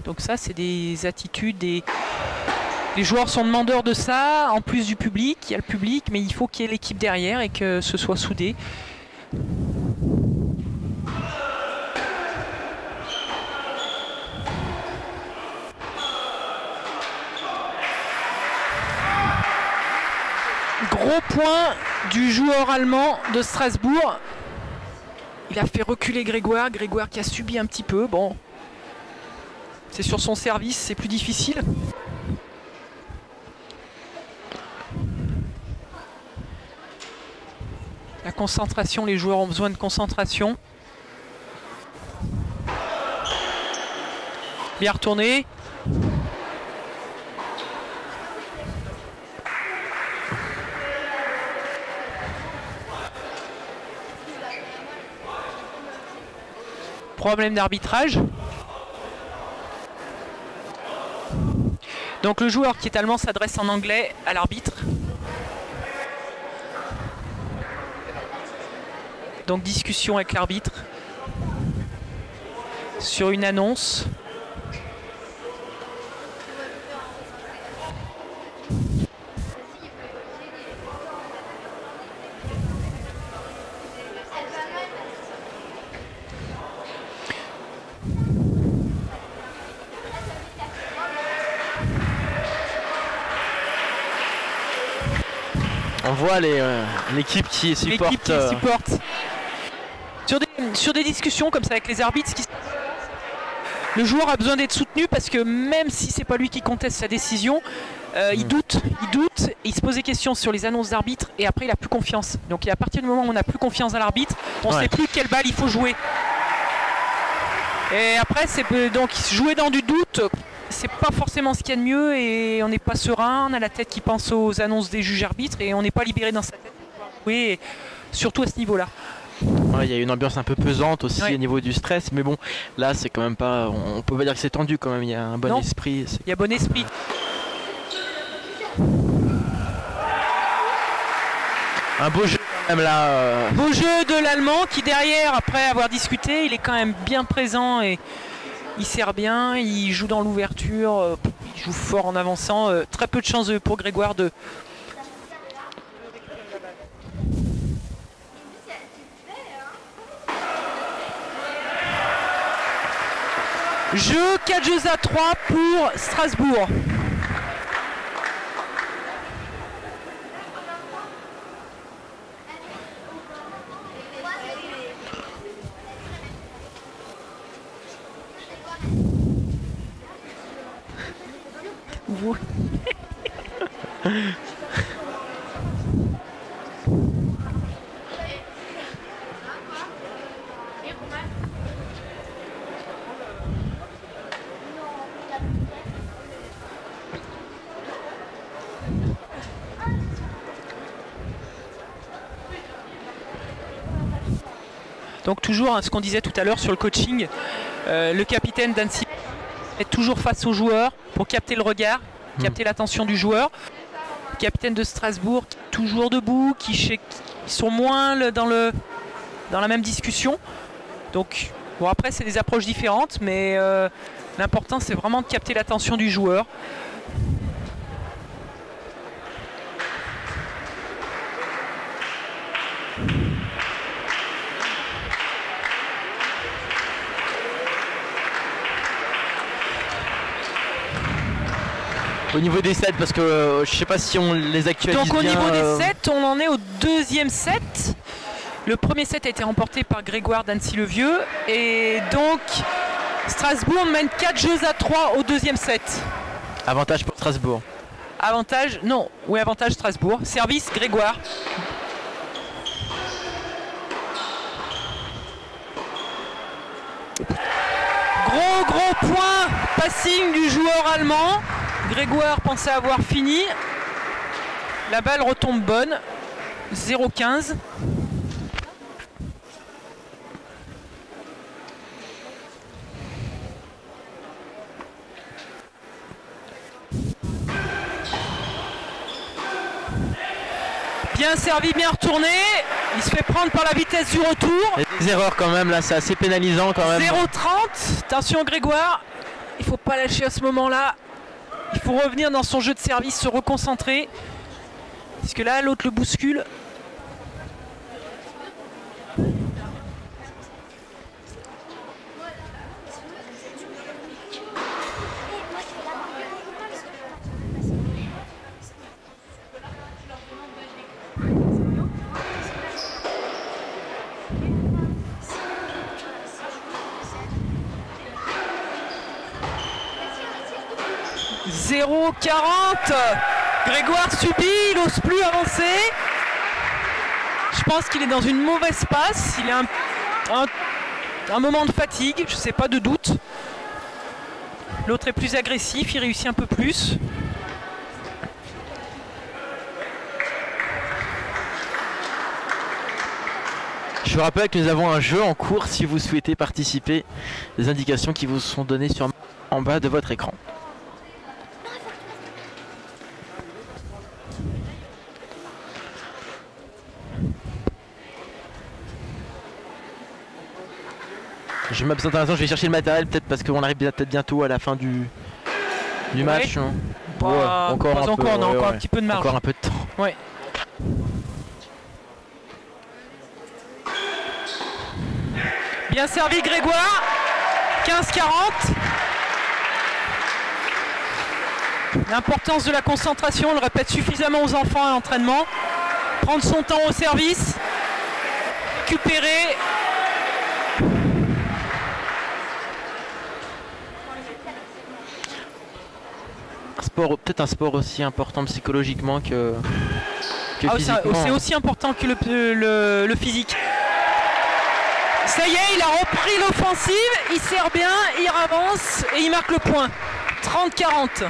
Donc ça c'est des attitudes, les joueurs sont demandeurs de ça. En plus du public, il y a le public, mais il faut qu'il y ait l'équipe derrière et que ce soit soudé. Gros point du joueur allemand de Strasbourg. Il a fait reculer Grégoire. Grégoire qui a subi un petit peu. Bon, c'est sur son service, c'est plus difficile. La concentration, les joueurs ont besoin de concentration. Bien retourné. Problème d'arbitrage. Donc le joueur qui est allemand s'adresse en anglais à l'arbitre. Donc discussion avec l'arbitre sur une annonce. On voit l'équipe qui supporte. Sur des discussions comme ça avec les arbitres, le joueur a besoin d'être soutenu parce que même si c'est pas lui qui conteste sa décision, il doute, et il se pose des questions sur les annonces d'arbitre et après il a plus confiance. Donc à partir du moment où on n'a plus confiance à l'arbitre, on ne sait plus quelle balle il faut jouer. Et après c'est donc jouer dans du doute. C'est pas forcément ce qu'il y a de mieux et on n'est pas serein, on a la tête qui pense aux annonces des juges arbitres et on n'est pas libéré dans sa tête pour pouvoir jouer, surtout à ce niveau-là. Ouais, il y a une ambiance un peu pesante aussi au niveau du stress, mais bon, là c'est quand même pas, on peut pas dire que c'est tendu quand même, il y a un bon esprit. Il y a bon esprit. Un beau jeu quand même là. Beau jeu de l'Allemand qui derrière, après avoir discuté, il est quand même bien présent et il sert bien, il joue dans l'ouverture, il joue fort en avançant. Très peu de chance pour Grégoire de... Jeu 4 jeux à 3 pour Strasbourg. Donc toujours ce qu'on disait tout à l'heure sur le coaching, le capitaine d'Annecy est toujours face au joueur pour capter le regard, capter l'attention du joueur. Le capitaine de Strasbourg toujours debout, qui sont moins dans la même discussion. Donc bon, après c'est des approches différentes, mais l'important c'est vraiment de capter l'attention du joueur. Au niveau des sets, parce que je sais pas si on les actualise. Donc au bien, niveau des sets, on en est au deuxième set. Le premier set a été remporté par Grégoire d'Annecy-le-Vieux. Et donc Strasbourg mène 4 jeux à 3 au deuxième set. Avantage pour Strasbourg. Avantage, non, oui avantage Strasbourg. Service Grégoire. Gros point, passing du joueur allemand. Grégoire pensait avoir fini. La balle retombe bonne. 0,15. Bien servi, bien retourné. Il se fait prendre par la vitesse du retour. Il y a des erreurs quand même là, c'est assez pénalisant quand même. 0,30. Attention Grégoire. Il ne faut pas lâcher à ce moment-là. Il faut revenir dans son jeu de service, se reconcentrer. Parce que là, l'autre le bouscule. « 0,40 » Grégoire subit, il n'ose plus avancer. Je pense qu'il est dans une mauvaise passe. Il a un moment de fatigue, je ne sais pas, de doute. L'autre est plus agressif, il réussit un peu plus. Je vous rappelle que nous avons un jeu en cours si vous souhaitez participer. Les indications qui vous sont données en bas de votre écran. Je m'absente un instant, je vais chercher le matériel peut-être parce qu'on arrive peut-être bientôt à la fin du match. Hein. Encore un peu, on a encore un petit peu de marge. Encore un peu de temps. Ouais. Bien servi Grégoire. 15-40. L'importance de la concentration, on le répète suffisamment aux enfants à l'entraînement. Prendre son temps au service. Récupérer. Peut-être un sport aussi important psychologiquement que physiquement. C'est aussi important que le physique. Ça y est, il a repris l'offensive, il sert bien, il avance et il marque le point. 30-40.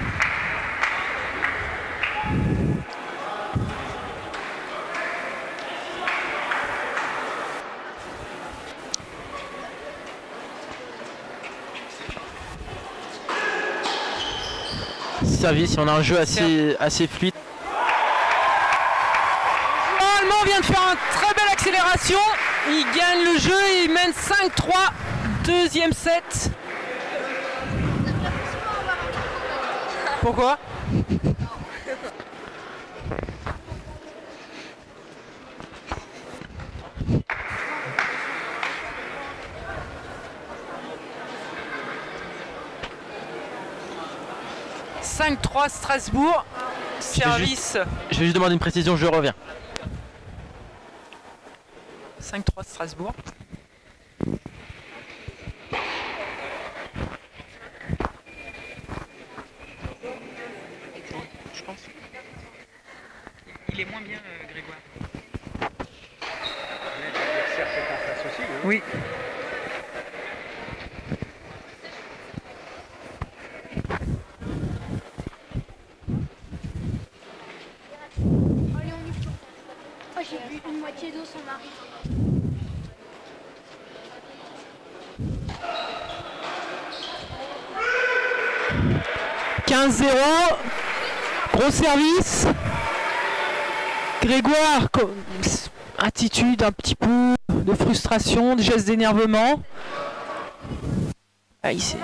Service, on a un jeu assez fluide. Allemand vient de faire une très belle accélération. Il gagne le jeu et il mène 5-3. Deuxième set. Pourquoi ? « 5-3 Strasbourg. Service. » Je vais juste demander une précision, je reviens. 5-3 Strasbourg. Je pense. Il est moins bien, Grégoire. Oui. Oh, j'ai bu une moitié d'eau sans mari. « 15-0, gros service. Grégoire, attitude un petit peu de frustration, des gestes d'énervement. Ah, il s'est...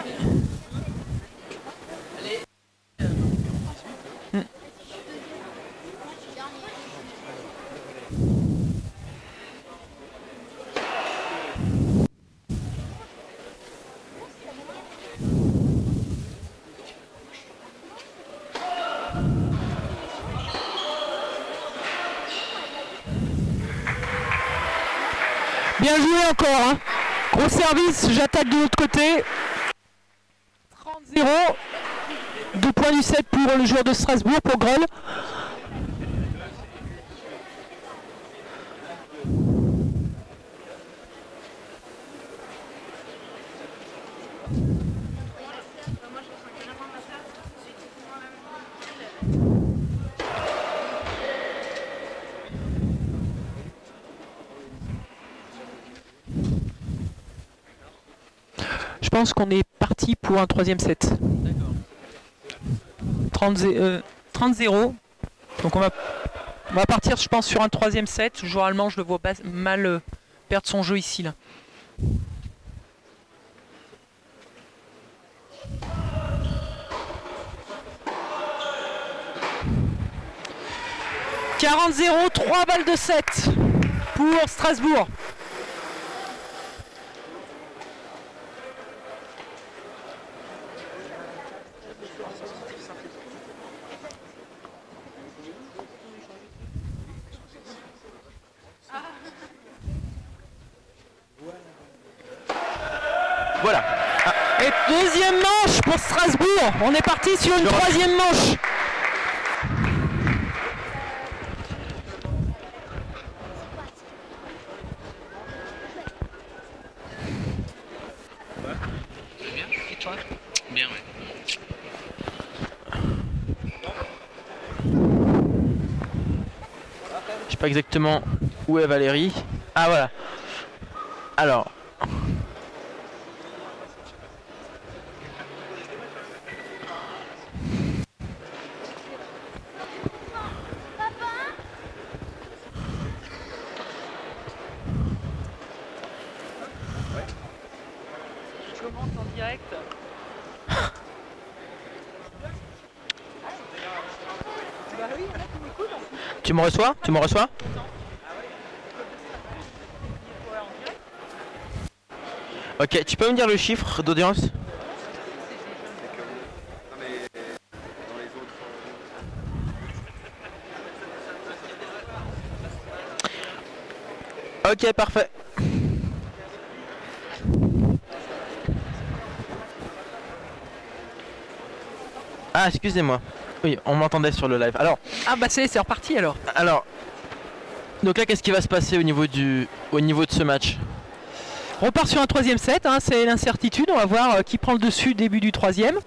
Bien joué encore, hein. Gros service, j'attaque de l'autre côté. 30-0. 2 points du set pour le joueur de Strasbourg, pour Groll. Je pense qu'on est parti pour un troisième set. 30-0. Donc on va partir, je pense, sur un troisième set. Le joueur allemand, je le vois mal perdre son jeu ici, là. « 40-0, 3 balles de 7 pour Strasbourg. » Voilà. Et deuxième manche pour Strasbourg. On est parti sur une troisième manche. Bien. Et toi ? Bien, ouais. Je sais pas exactement où est Valérie. Ah voilà. Alors. commente en direct. Tu me reçois? Tu me reçois? Ok, tu peux me dire le chiffre d'audience? Ok, parfait. Ah, excusez-moi. Oui, on m'entendait sur le live. Alors. Ah bah c'est reparti alors. Alors. Donc là, qu'est-ce qui va se passer au niveau de ce match? On part sur un troisième set, hein, c'est l'incertitude. On va voir qui prend le dessus début du troisième.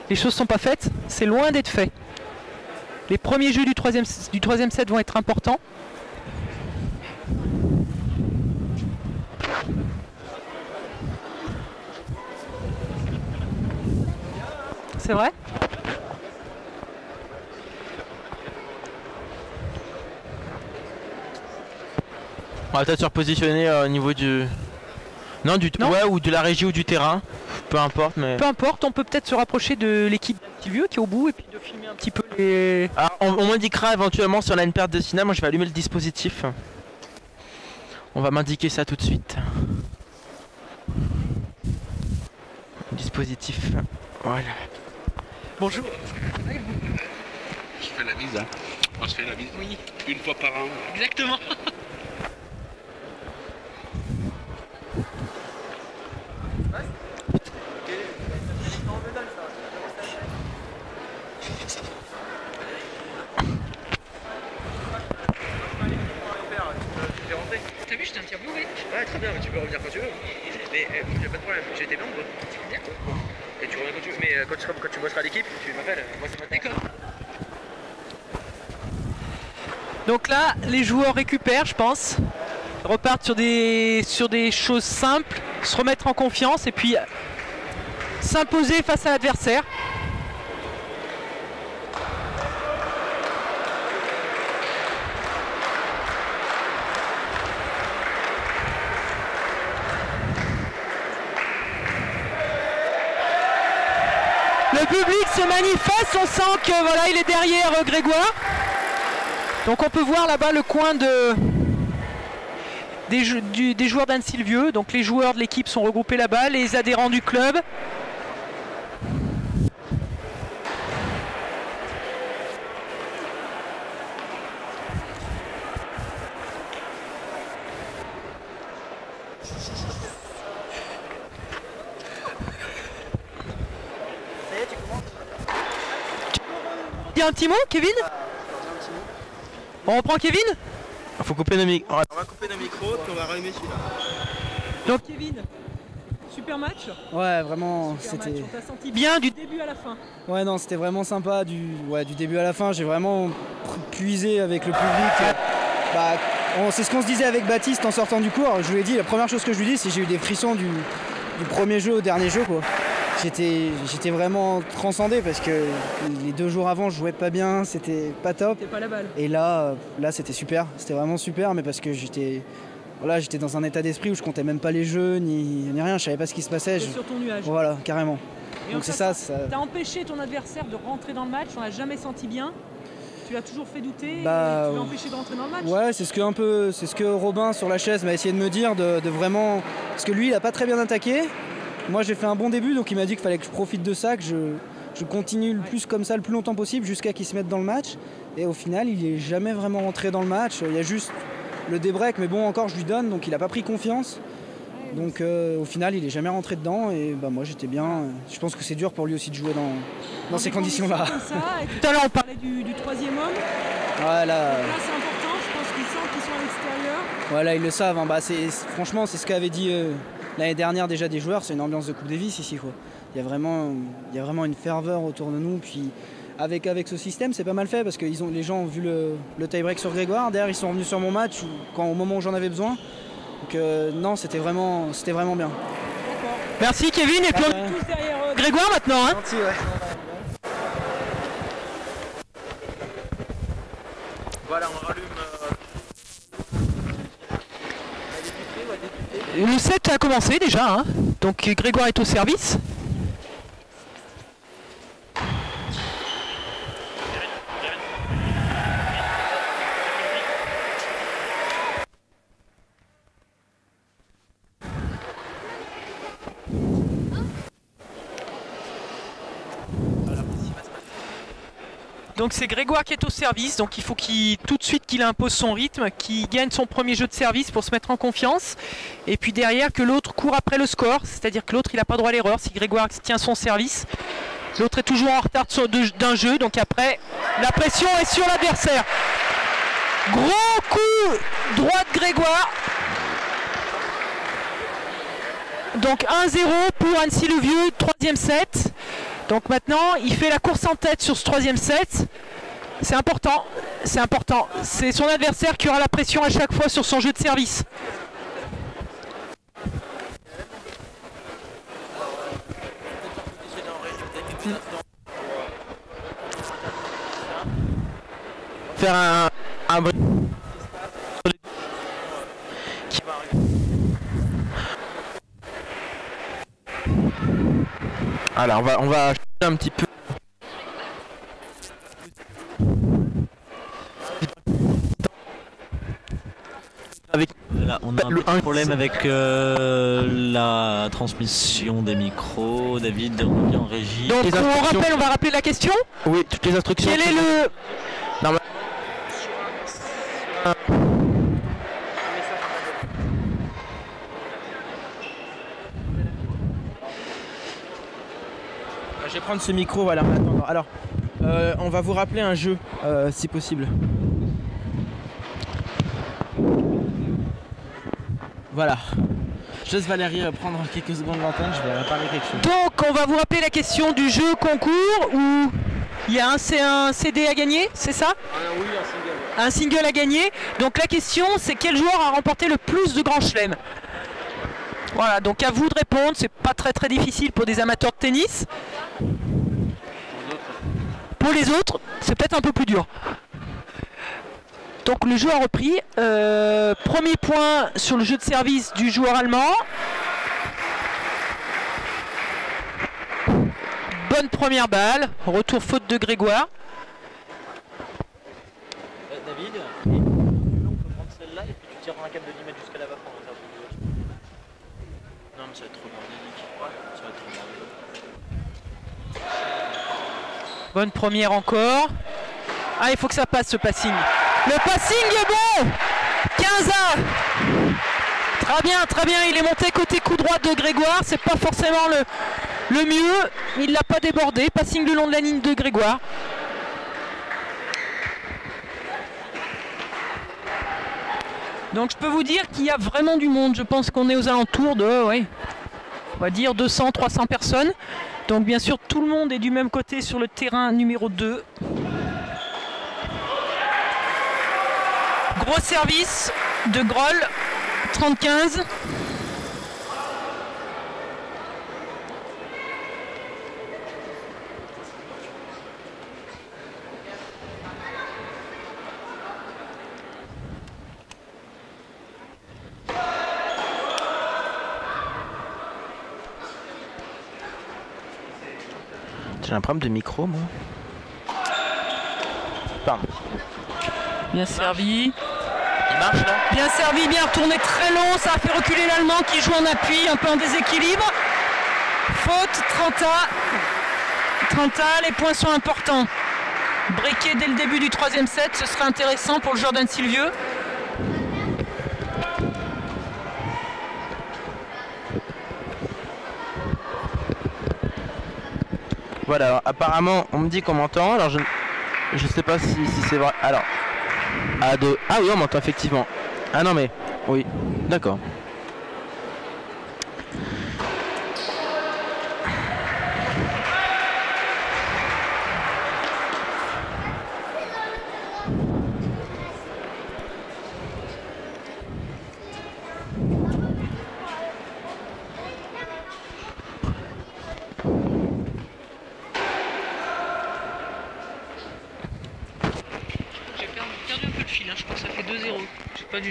Les choses sont pas faites, c'est loin d'être fait. Les premiers jeux du troisième set vont être importants. C'est vrai? On va peut-être se repositionner au niveau du... Non, ouais, ou de la régie ou du terrain. Peu importe, mais... Peu importe, on peut peut-être se rapprocher de l'équipe d'Activio qui est au bout et puis de filmer un petit peu les... Alors, on m'indiquera éventuellement si on a une perte de signal. Moi, je vais allumer le dispositif. On va m'indiquer ça tout de suite. Dispositif. Voilà. Bonjour. Je fais la bise, hein. On se fait la bise. Oui. Une fois par an. Exactement. T'as vu, je t'ai un tir bleu, oui. Ouais, très bien, mais tu peux revenir quand tu veux. Mais y'a pas de problème, j'ai été bien, quoi. Et tu reviens quand tu veux. Mais quand tu bosseras à l'équipe, tu m'appelles. Moi, ça m'intéresse. D'accord. Donc là, les joueurs récupèrent, je pense. Repartent sur des choses simples, se remettre en confiance et puis s'imposer face à l'adversaire. Le public se manifeste, on sent que voilà, il est derrière Grégoire. Donc on peut voir là-bas le coin des joueurs d'Anne-Sylvieux. Donc les joueurs de l'équipe sont regroupés là-bas, les adhérents du club. Il y a un petit mot, Kevin? On reprend Kevin? Faut couper nos micros. On va couper nos micros et on va rallumer celui-là. Donc Kevin, super match? Ouais, vraiment, c'était... On t'a senti bien du début à la fin? Ouais, non, c'était vraiment sympa du début à la fin. J'ai vraiment puisé avec le public. C'est ce qu'on se disait avec Baptiste en sortant du cours. Je lui ai dit, la première chose que je lui dis, c'est que j'ai eu des frissons du premier jeu au dernier jeu, quoi. J'étais vraiment transcendé parce que les 2 jours avant je jouais pas bien, c'était pas top. C'était pas la balle. Et là c'était super, c'était vraiment super, mais parce que j'étais dans un état d'esprit où je comptais même pas les jeux ni rien, je savais pas ce qui se passait. Sur ton nuage. Voilà, carrément. Et donc c'est ça. T'as empêché ton adversaire de rentrer dans le match, on l'a jamais senti bien. Tu l'as toujours fait douter, et tu l'as empêché de rentrer dans le match. Ouais, c'est ce que Robin sur la chaise m'a essayé de me dire, de vraiment, parce que lui il a pas très bien attaqué. Moi j'ai fait un bon début, donc il m'a dit qu'il fallait que je profite de ça, que je continue le plus comme ça le plus longtemps possible jusqu'à qu'il se mette dans le match. Et au final il est jamais vraiment rentré dans le match, il y a juste le débreak, mais bon encore je lui donne, donc il a pas pris confiance. Donc au final il est jamais rentré dedans et moi j'étais bien. Je pense que c'est dur pour lui aussi de jouer dans ces conditions-là. Tout à l'heure on parlait du 3e homme. Ouais, là c'est important, je pense qu'ils sentent qu'ils sont à l'extérieur. Ouais, là ils le savent, hein. Franchement c'est ce qu'avait dit l'année dernière déjà des joueurs, c'est une ambiance de Coupe Davis ici, quoi. Il y a vraiment une ferveur autour de nous. Puis avec ce système, c'est pas mal fait parce que les gens ont vu le tie-break sur Grégoire. Derrière, ils sont revenus sur mon match au moment où j'en avais besoin. Donc non, c'était vraiment bien. Merci Kevin, et puis on est tous derrière Grégoire maintenant. Hein. Gentil, ouais. Voilà, on rallume. Le set a commencé déjà, hein. Donc Grégoire est au service. Donc c'est Grégoire qui est au service, donc il faut tout de suite qu'il impose son rythme, qu'il gagne son premier jeu de service pour se mettre en confiance, et puis derrière que l'autre court après le score, c'est-à-dire que l'autre il n'a pas droit à l'erreur. Si Grégoire tient son service, l'autre est toujours en retard d'un jeu, donc après la pression est sur l'adversaire. Gros coup droit de Grégoire. Donc 1-0 pour Annecy-le-Vieux, troisième set. Donc maintenant, il fait la course en tête sur ce troisième set. C'est important, c'est important. C'est son adversaire qui aura la pression à chaque fois sur son jeu de service. Faire un alors on va changer un petit peu. Là, on a un petit problème avec la transmission des micros. David revient en régie. Donc on va rappeler la question. Oui, toutes les instructions. Quel est le... Je vais prendre ce micro, voilà. Alors, on va vous rappeler un jeu, si possible. Voilà. Je laisse Valérie prendre quelques secondes l'antenne, je vais réparer quelque chose. Donc, on va vous rappeler la question du jeu concours où il y a un CD à gagner, c'est ça? Oui, un single. Un single à gagner. Donc, la question, c'est quel joueur a remporté le plus de grands chelems? Voilà, donc à vous de répondre, c'est pas très difficile pour des amateurs de tennis. Pour les autres, c'est peut-être un peu plus dur. Donc le jeu a repris. Premier point sur le jeu de service du joueur allemand. Bonne première balle. Retour faute de Grégoire. David, on peut prendre celle-là et puis tu tires un câble de 10 mètres jusqu'à la vapeur. Non mais ça va être trop bordélique. Ça va être trop bordélique. Bonne première encore. Ah, il faut que ça passe ce passing. Le passing est bon. 15-1. Très bien, il est monté côté coup droit de Grégoire. C'est pas forcément le mieux. Il l'a pas débordé. Passing le long de la ligne de Grégoire. Donc je peux vous dire qu'il y a vraiment du monde. Je pense qu'on est aux alentours de, on va dire 200-300 personnes. Donc bien sûr tout le monde est du même côté sur le terrain numéro 2. Gros service de Groll, 30-15. J'ai un problème de micro, moi. Pardon. Bien servi. Il marche là. Bien servi, bien retourné, très long. Ça a fait reculer l'Allemand qui joue en appui, un peu en déséquilibre. Faute, 30-30, les points sont importants. Breaké dès le début du troisième set, ce serait intéressant pour le joueur d'Annecy-le-Vieux. Voilà, alors, apparemment on me dit qu'on m'entend, alors je sais pas si c'est vrai. Alors, ah oui, on m'entend effectivement. Ah non mais, oui, d'accord.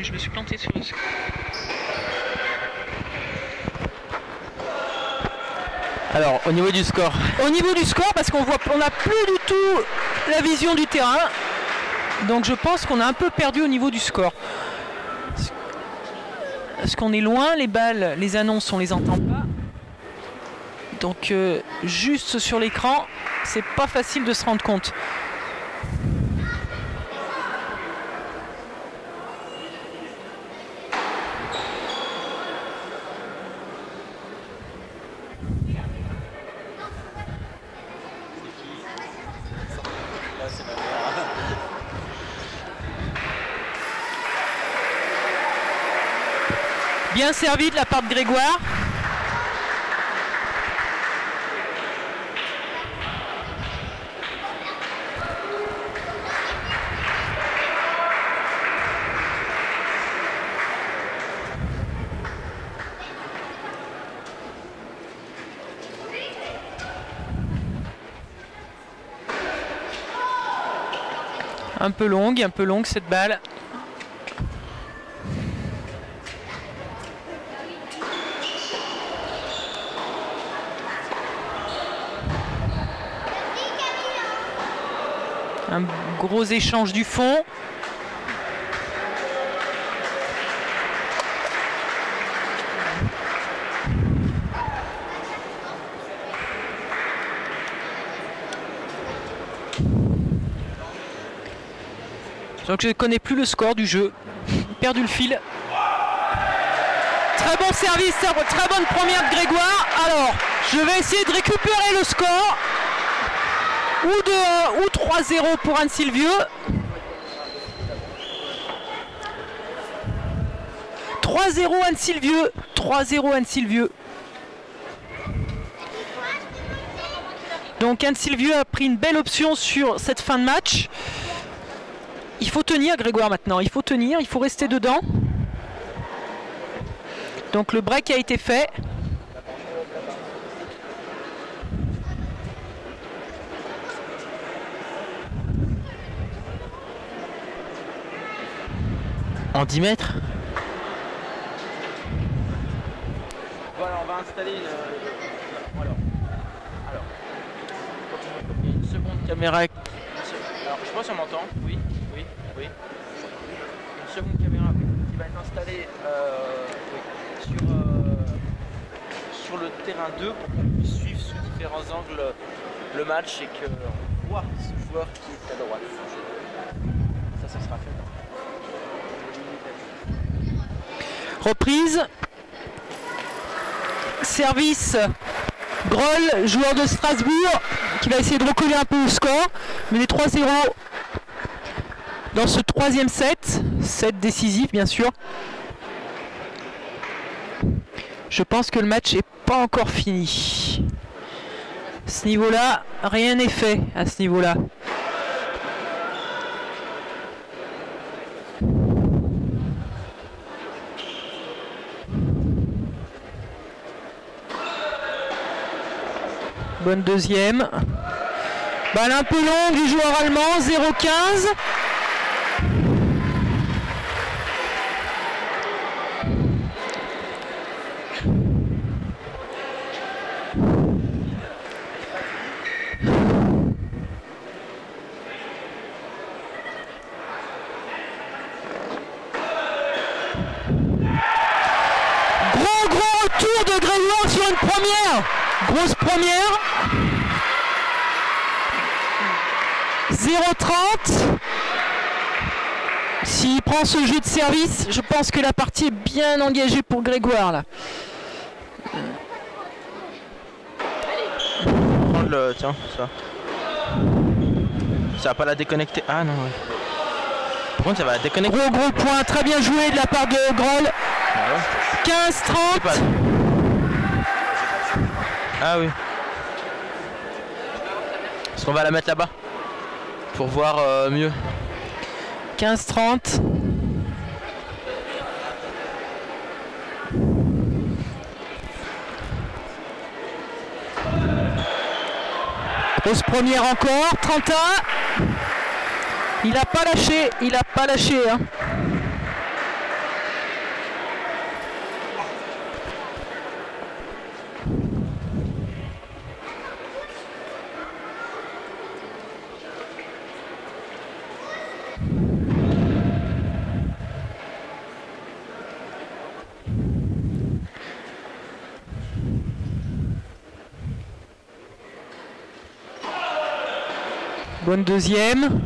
Je me suis planté sur le score. Alors, au niveau du score. Au niveau du score, parce qu'on n'a plus du tout la vision du terrain. Donc je pense qu'on a un peu perdu au niveau du score. Parce qu'on est loin, les balles, les annonces, on les entend pas. Donc juste sur l'écran, c'est pas facile de se rendre compte. Bien servi de la part de Grégoire. Un peu longue cette balle. Un gros échange du fond. Donc je ne connais plus le score du jeu. Perdu le fil. Très bon service, très bonne première de Grégoire. Alors, je vais essayer de récupérer le score. Ou 3-0 pour Anne-Sylvieux. 3-0 Anne-Sylvieux. 3-0 Anne-Sylvieux. Donc Anne-Sylvieux a pris une belle option sur cette fin de match. Il faut tenir Grégoire maintenant. Il faut tenir, il faut rester dedans. Donc le break a été fait. En 10 mètres. Voilà, on va installer voilà. Alors, une seconde caméra. Alors, je sais pas si on m'entend. Oui. Une seconde caméra qui va être installée sur le terrain 2 pour qu'on puisse suivre sous différents angles le match et qu'on voit ce joueur qui est à droite. Ça sera fait. Reprise. Service. Groll, joueur de Strasbourg, qui va essayer de recoller un peu le score. Mais les 3-0 dans ce troisième set. Set décisif, bien sûr. Je pense que le match n'est pas encore fini. À ce niveau-là, rien n'est fait à ce niveau-là. Bonne deuxième. Balle un peu longue du joueur allemand, 0-15. Gros retour de Grégoire sur une première. Grosse première. 0-30. S'il prend ce jeu de service, je pense que la partie est bien engagée pour Grégoire là. Prends le. Tiens, ça. Ça va pas la déconnecter. Ah non, ouais. Par contre, ça va la déconnecter. Gros point, très bien joué de la part de Groll. 15-30. Ah oui. Est-ce qu'on va la mettre là-bas pour voir mieux? 15-30. Grosse première encore, 31. Il a pas lâché, hein. Bonne deuxième.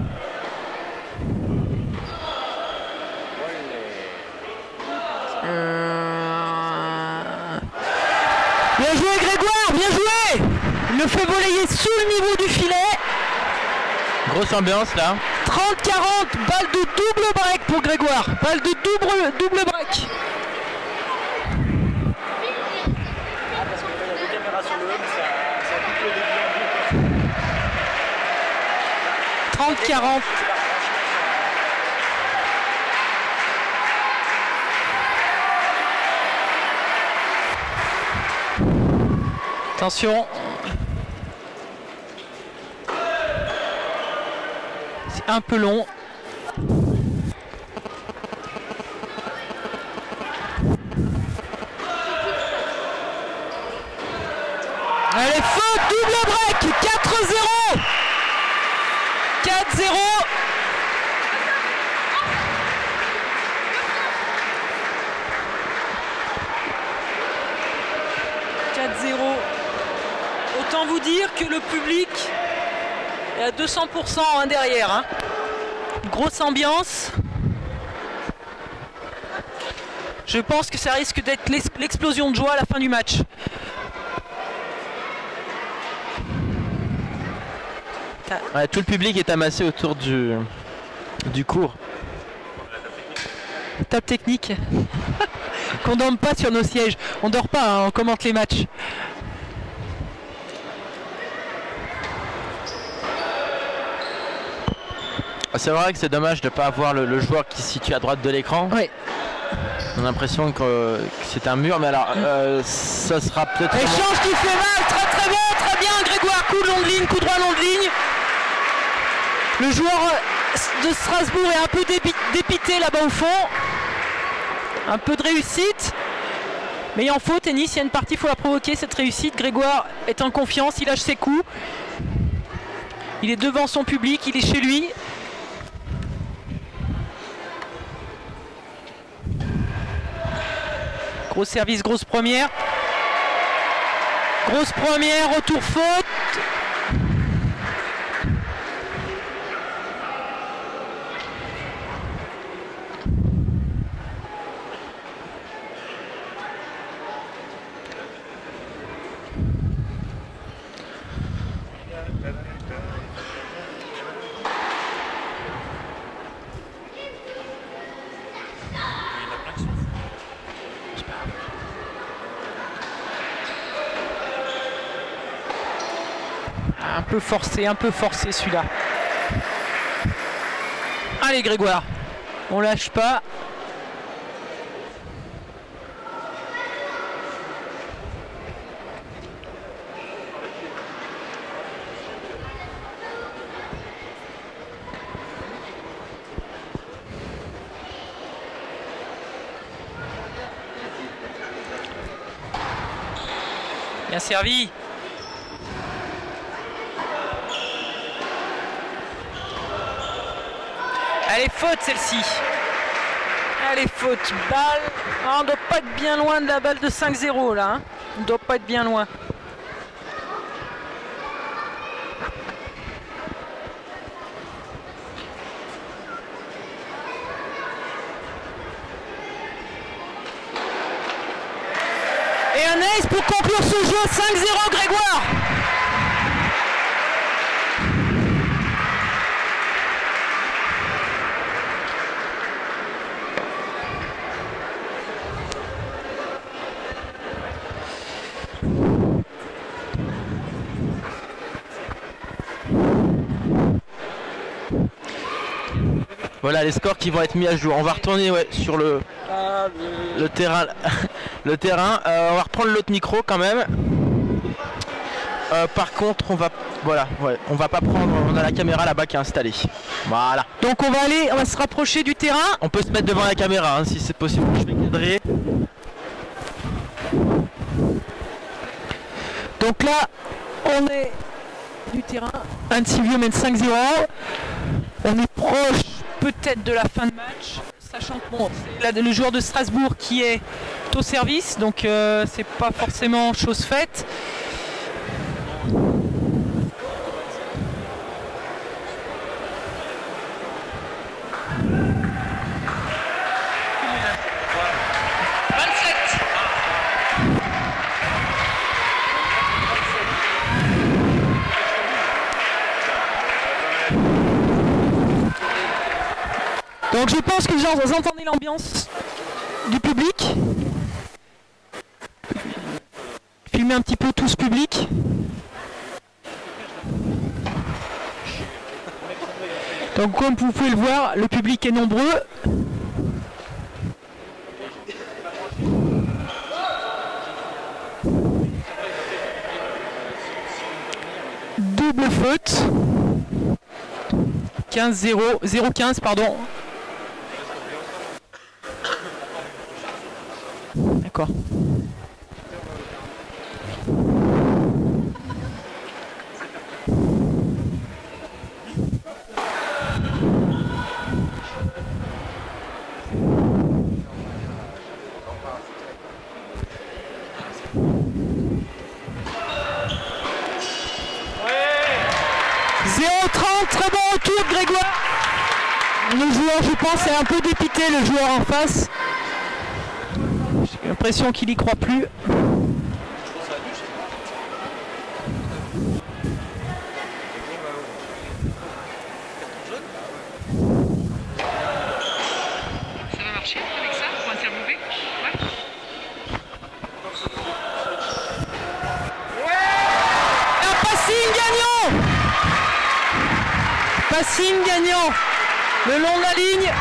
Bien joué Grégoire, bien joué. Il le fait voler sous le niveau du filet. Grosse ambiance là. 30-40, balle de double break pour Grégoire. Balle de double break. 30-40. Attention. C'est un peu long. Allez, faute, double break, 4-0. 4-0. Autant vous dire que le public est à 200% derrière. Hein. Grosse ambiance. Je pense que ça risque d'être l'explosion de joie à la fin du match. Ouais, tout le public est amassé autour du cours. Tape technique. Qu'on dorme pas sur nos sièges. On dort pas, hein, on commente les matchs. C'est vrai que c'est dommage de ne pas avoir le joueur qui se situe à droite de l'écran. Oui. On a l'impression que c'est un mur, mais alors ça sera peut-être... Échange qui fait mal, très bon, très bien Grégoire, coup de longue ligne, coup droit long de ligne. Le joueur de Strasbourg est un peu dépité là-bas au fond. Un peu de réussite. Mais il y a en faute, et Nice, il y a une partie, il faut la provoquer cette réussite. Grégoire est en confiance, il lâche ses coups. Il est devant son public, il est chez lui. Gros service, grosse première. Grosse première, retour faute. Un peu forcé celui-là. Allez Grégoire, on lâche pas. Bien servi. Allez, faute celle-ci. Allez, faute. Balle. Ah, on ne doit pas être bien loin de la balle de 5-0 là. Hein. On ne doit pas être bien loin. Et un ace pour conclure ce jeu. 5-0 Grégoire. Voilà les scores qui vont être mis à jour. On va retourner sur le terrain. On va reprendre l'autre micro quand même. Par contre, on va pas prendre. On a la caméra là-bas qui est installée. Voilà. Donc on va se rapprocher du terrain. On peut se mettre devant la caméra hein, si c'est possible. Je vais cadrer. Donc là, on est du terrain. Annecy-Vieux mène 5-0. On est proche peut-être de la fin de match, sachant que bon, c'est le joueur de Strasbourg qui est au service, donc c'est pas forcément chose faite. Donc je pense que vous entendez l'ambiance du public. Filmer un petit peu tout ce public. Donc comme vous pouvez le voir, le public est nombreux. Double faute. 15-0, 0-15 pardon. D'accord. Très bon retour de Grégoire. Le joueur, je pense, est un peu dépité, le joueur en face. J'ai l'impression qu'il y croit plus. Ça va marcher avec ça pour interviewer? Ouais. Un passing gagnant. Passing gagnant le long de la ligne.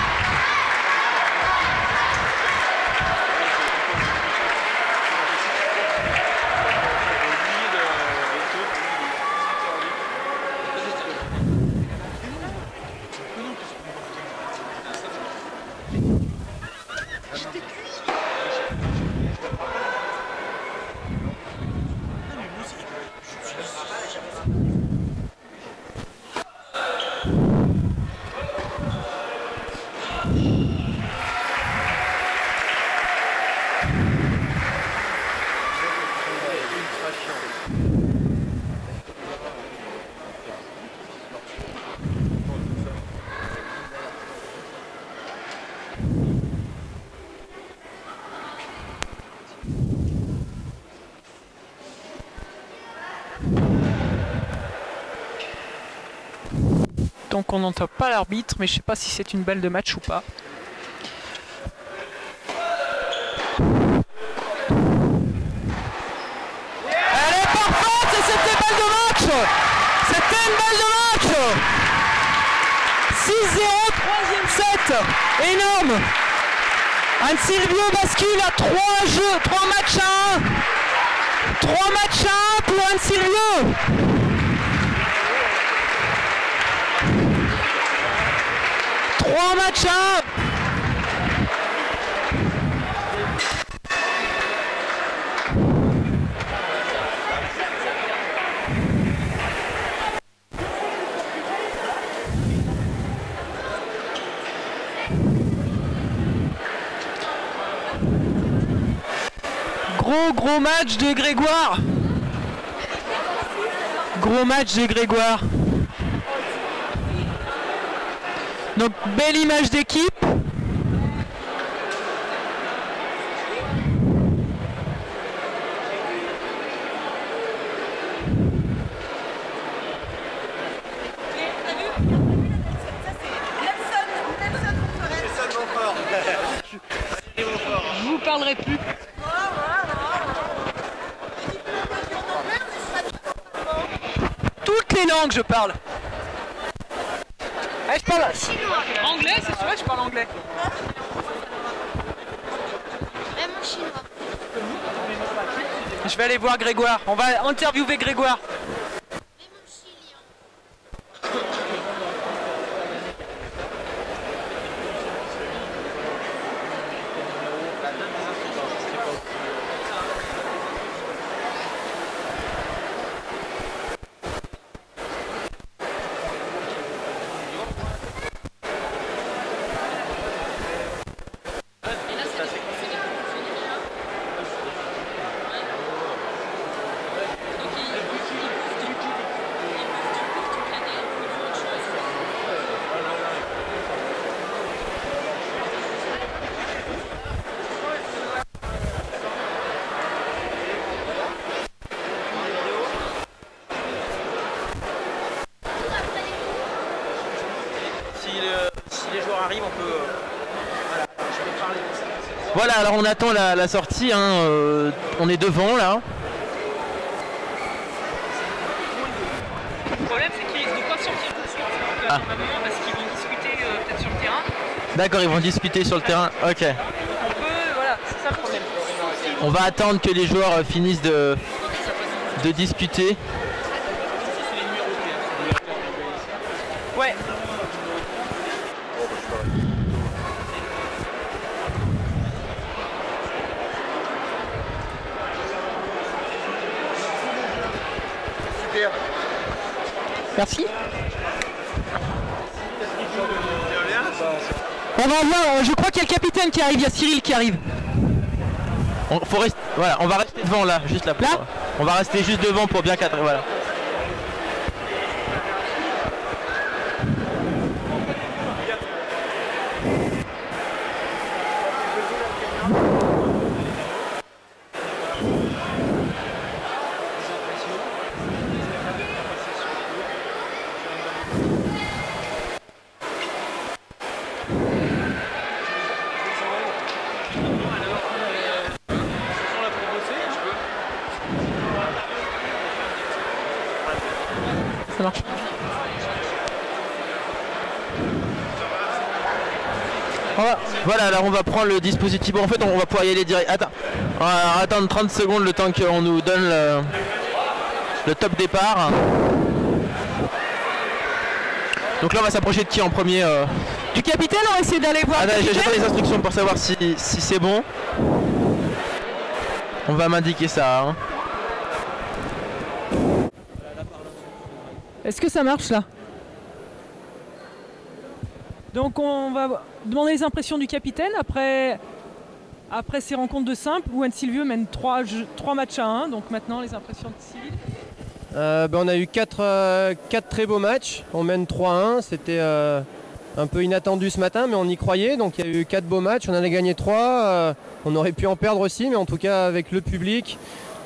Donc on n'entend pas l'arbitre, mais je sais pas si c'est une balle de match ou pas. Elle est parfaite et c'était une balle de match. C'était une balle de match. 6-0, troisième set. Énorme. Anne Silvio bascule à 3 matchs à 1. 3 matchs à 1 pour Anne Silvio. Match 1. Gros match de Grégoire. Gros match de Grégoire. Donc belle image d'équipe. Je vous parlerai plus. Toutes les langues je parle. Je parle anglais, c'est sûr que je parle anglais. Même en chinois. Je vais aller voir Grégoire. On va interviewer Grégoire. Voilà, alors on attend la sortie, hein, on est devant là. Le problème c'est qu'ils ne doivent pas sortir tout de suite parce qu'ils vont discuter peut-être sur le terrain. D'accord, ils vont discuter sur le terrain, ok. On peut, voilà, c'est ça le problème. On va attendre que les joueurs finissent de discuter. Ouais. Super. Merci. On va voir, je crois qu'il y a le capitaine qui arrive, il y a Cyril qui arrive. Voilà, on va rester devant là, juste là. Là on va rester juste devant pour bien cadrer, voilà. Ça marche. Voilà, alors on va prendre le dispositif. Bon, en fait, on va pouvoir y aller direct. Attends, on va attendre 30 secondes le temps qu'on nous donne le top départ. Donc là, on va s'approcher de qui en premier Du capitaine, on va essayer d'aller voir. J'attends les instructions pour savoir si c'est bon. On va m'indiquer ça. Hein. Est-ce que ça marche là? Donc on va demander les impressions du capitaine après ces rencontres de simple où Anne Silvieux mène 3 matchs à 1. Donc maintenant les impressions de Cyril. On a eu 4 très beaux matchs. On mène 3-1. C'était un peu inattendu ce matin, mais on y croyait. Donc il y a eu 4 beaux matchs. On en a gagné 3. On aurait pu en perdre aussi, mais en tout cas avec le public,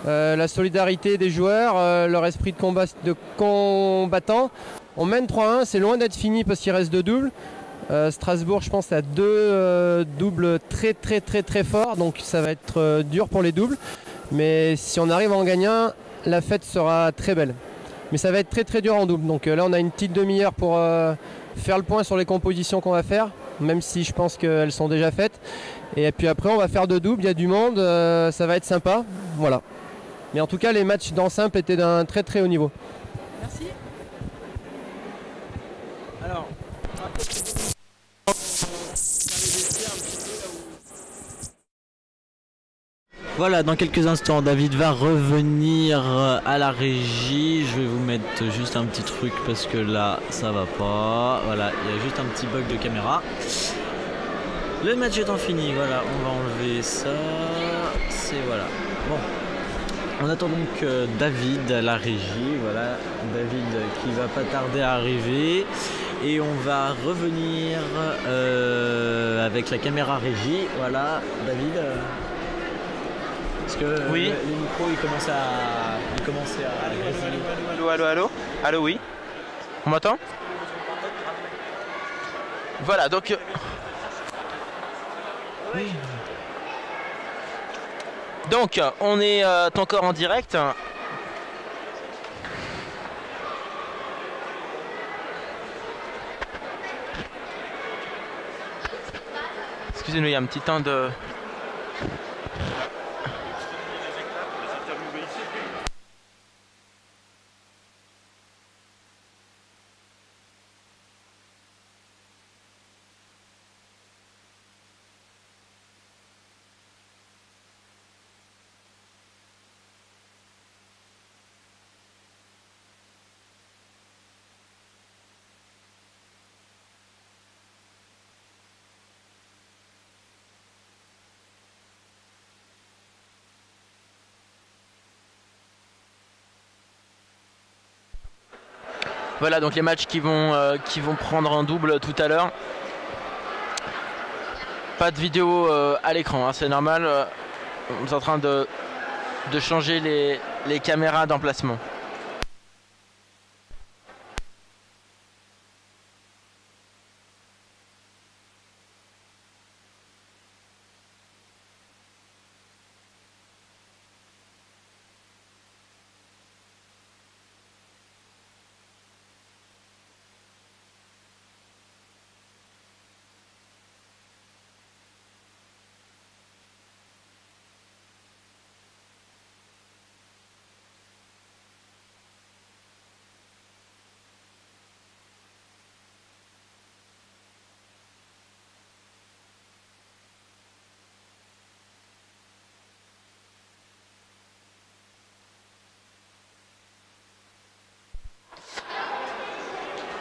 la solidarité des joueurs, leur esprit de combattant. On mène 3-1. C'est loin d'être fini parce qu'il reste 2 doubles. Strasbourg, je pense, a 2 doubles très forts. Donc ça va être dur pour les doubles. Mais si on arrive à en gagner un, la fête sera très belle. Mais ça va être très dur en double. Donc là, on a une petite demi-heure pour faire le point sur les compositions qu'on va faire, même si je pense qu'elles sont déjà faites. Et puis après, on va faire 2 doubles. Il y a du monde, ça va être sympa. Voilà. Mais en tout cas, les matchs dans simple étaient d'un très haut niveau. Merci. Alors, voilà, dans quelques instants, David va revenir à la régie. Je vais vous mettre juste un petit truc parce que là, ça va pas. Voilà, il y a juste un petit bug de caméra. Le match étant fini, voilà, on va enlever ça. C'est voilà. Bon, on attend donc David à la régie. Voilà, David qui va pas tarder à arriver. Et on va revenir avec la caméra régie. Voilà, David. Parce que oui. Les micros ils commencent à grésiller. Allô, oui. On m'entend? Voilà, donc... Oui. Donc, on est encore en direct. Excusez-nous, il y a un petit temps de... Voilà donc les matchs qui vont prendre un double tout à l'heure. Pas de vidéo à l'écran, hein, c'est normal. On est en train de changer les caméras d'emplacement.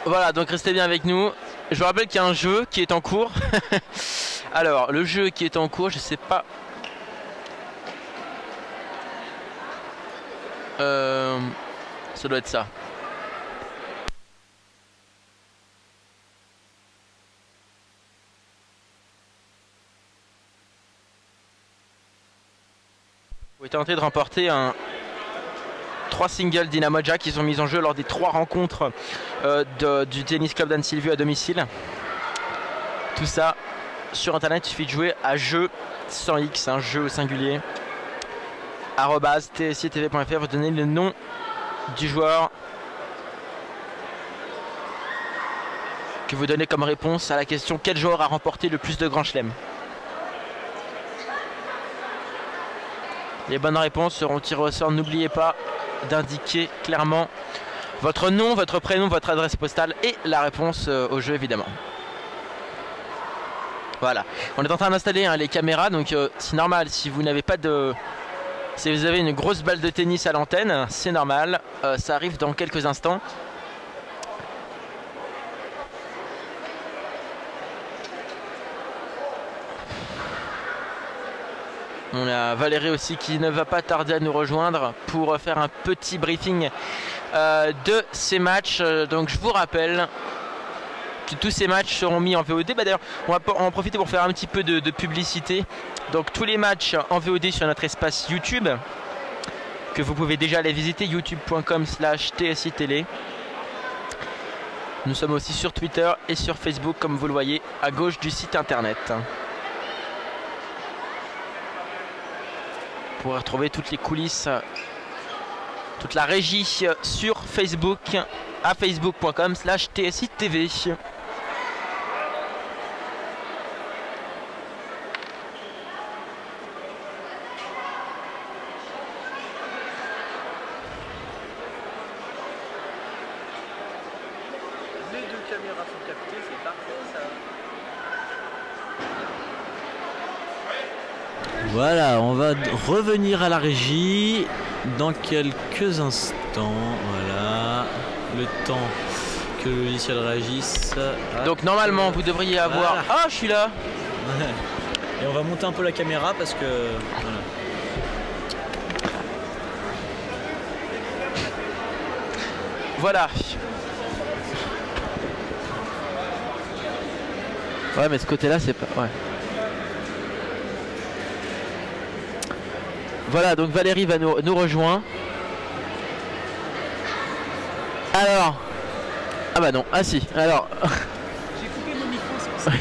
Voilà, donc restez bien avec nous. Je vous rappelle qu'il y a un jeu qui est en cours. Alors, le jeu qui est en cours, je sais pas. Ça doit être ça. Vous tentez de remporter 3 singles Dinamoja qui sont mis en jeu lors des 3 rencontres du tennis club d'Anne Sylvieux à domicile. Tout ça sur internet, il suffit de jouer à jeu sans X, un jeu au singulier. @tsitv.fr, vous donnez le nom du joueur que vous donnez comme réponse à la question quel joueur a remporté le plus de grands chelems. Les bonnes réponses seront tirées au sort. N'oubliez pas d'indiquer clairement votre nom, votre prénom, votre adresse postale et la réponse au jeu évidemment. Voilà, on est en train d'installer les caméras, donc c'est normal si vous n'avez pas de... Si vous avez une grosse balle de tennis à l'antenne, c'est normal, ça arrive dans quelques instants. On a Valérie aussi qui ne va pas tarder à nous rejoindre pour faire un petit briefing de ces matchs. Donc je vous rappelle que tous ces matchs seront mis en VOD. Bah, d'ailleurs, on va en profiter pour faire un petit peu de publicité. Donc tous les matchs en VOD sur notre espace YouTube, que vous pouvez déjà aller visiter, youtube.com/TSI-Télé. Nous sommes aussi sur Twitter et sur Facebook, comme vous le voyez, à gauche du site internet. Vous pourrez retrouver toutes les coulisses, toute la régie sur Facebook, à facebook.com/TSI-TV. Les 2 caméras sont captées, c'est parfait ça. Voilà, on va revenir à la régie dans quelques instants. Voilà, le temps que le logiciel réagisse. Donc normalement vous devriez avoir... Voilà. Ah, je suis là. Et on va monter un peu la caméra parce que... Voilà. Ouais, mais ce côté-là, c'est pas... Ouais. Voilà, donc Valérie va nous rejoindre. Alors... Ah bah non, ah si, alors... J'ai coupé mon micro, c'est pour ça.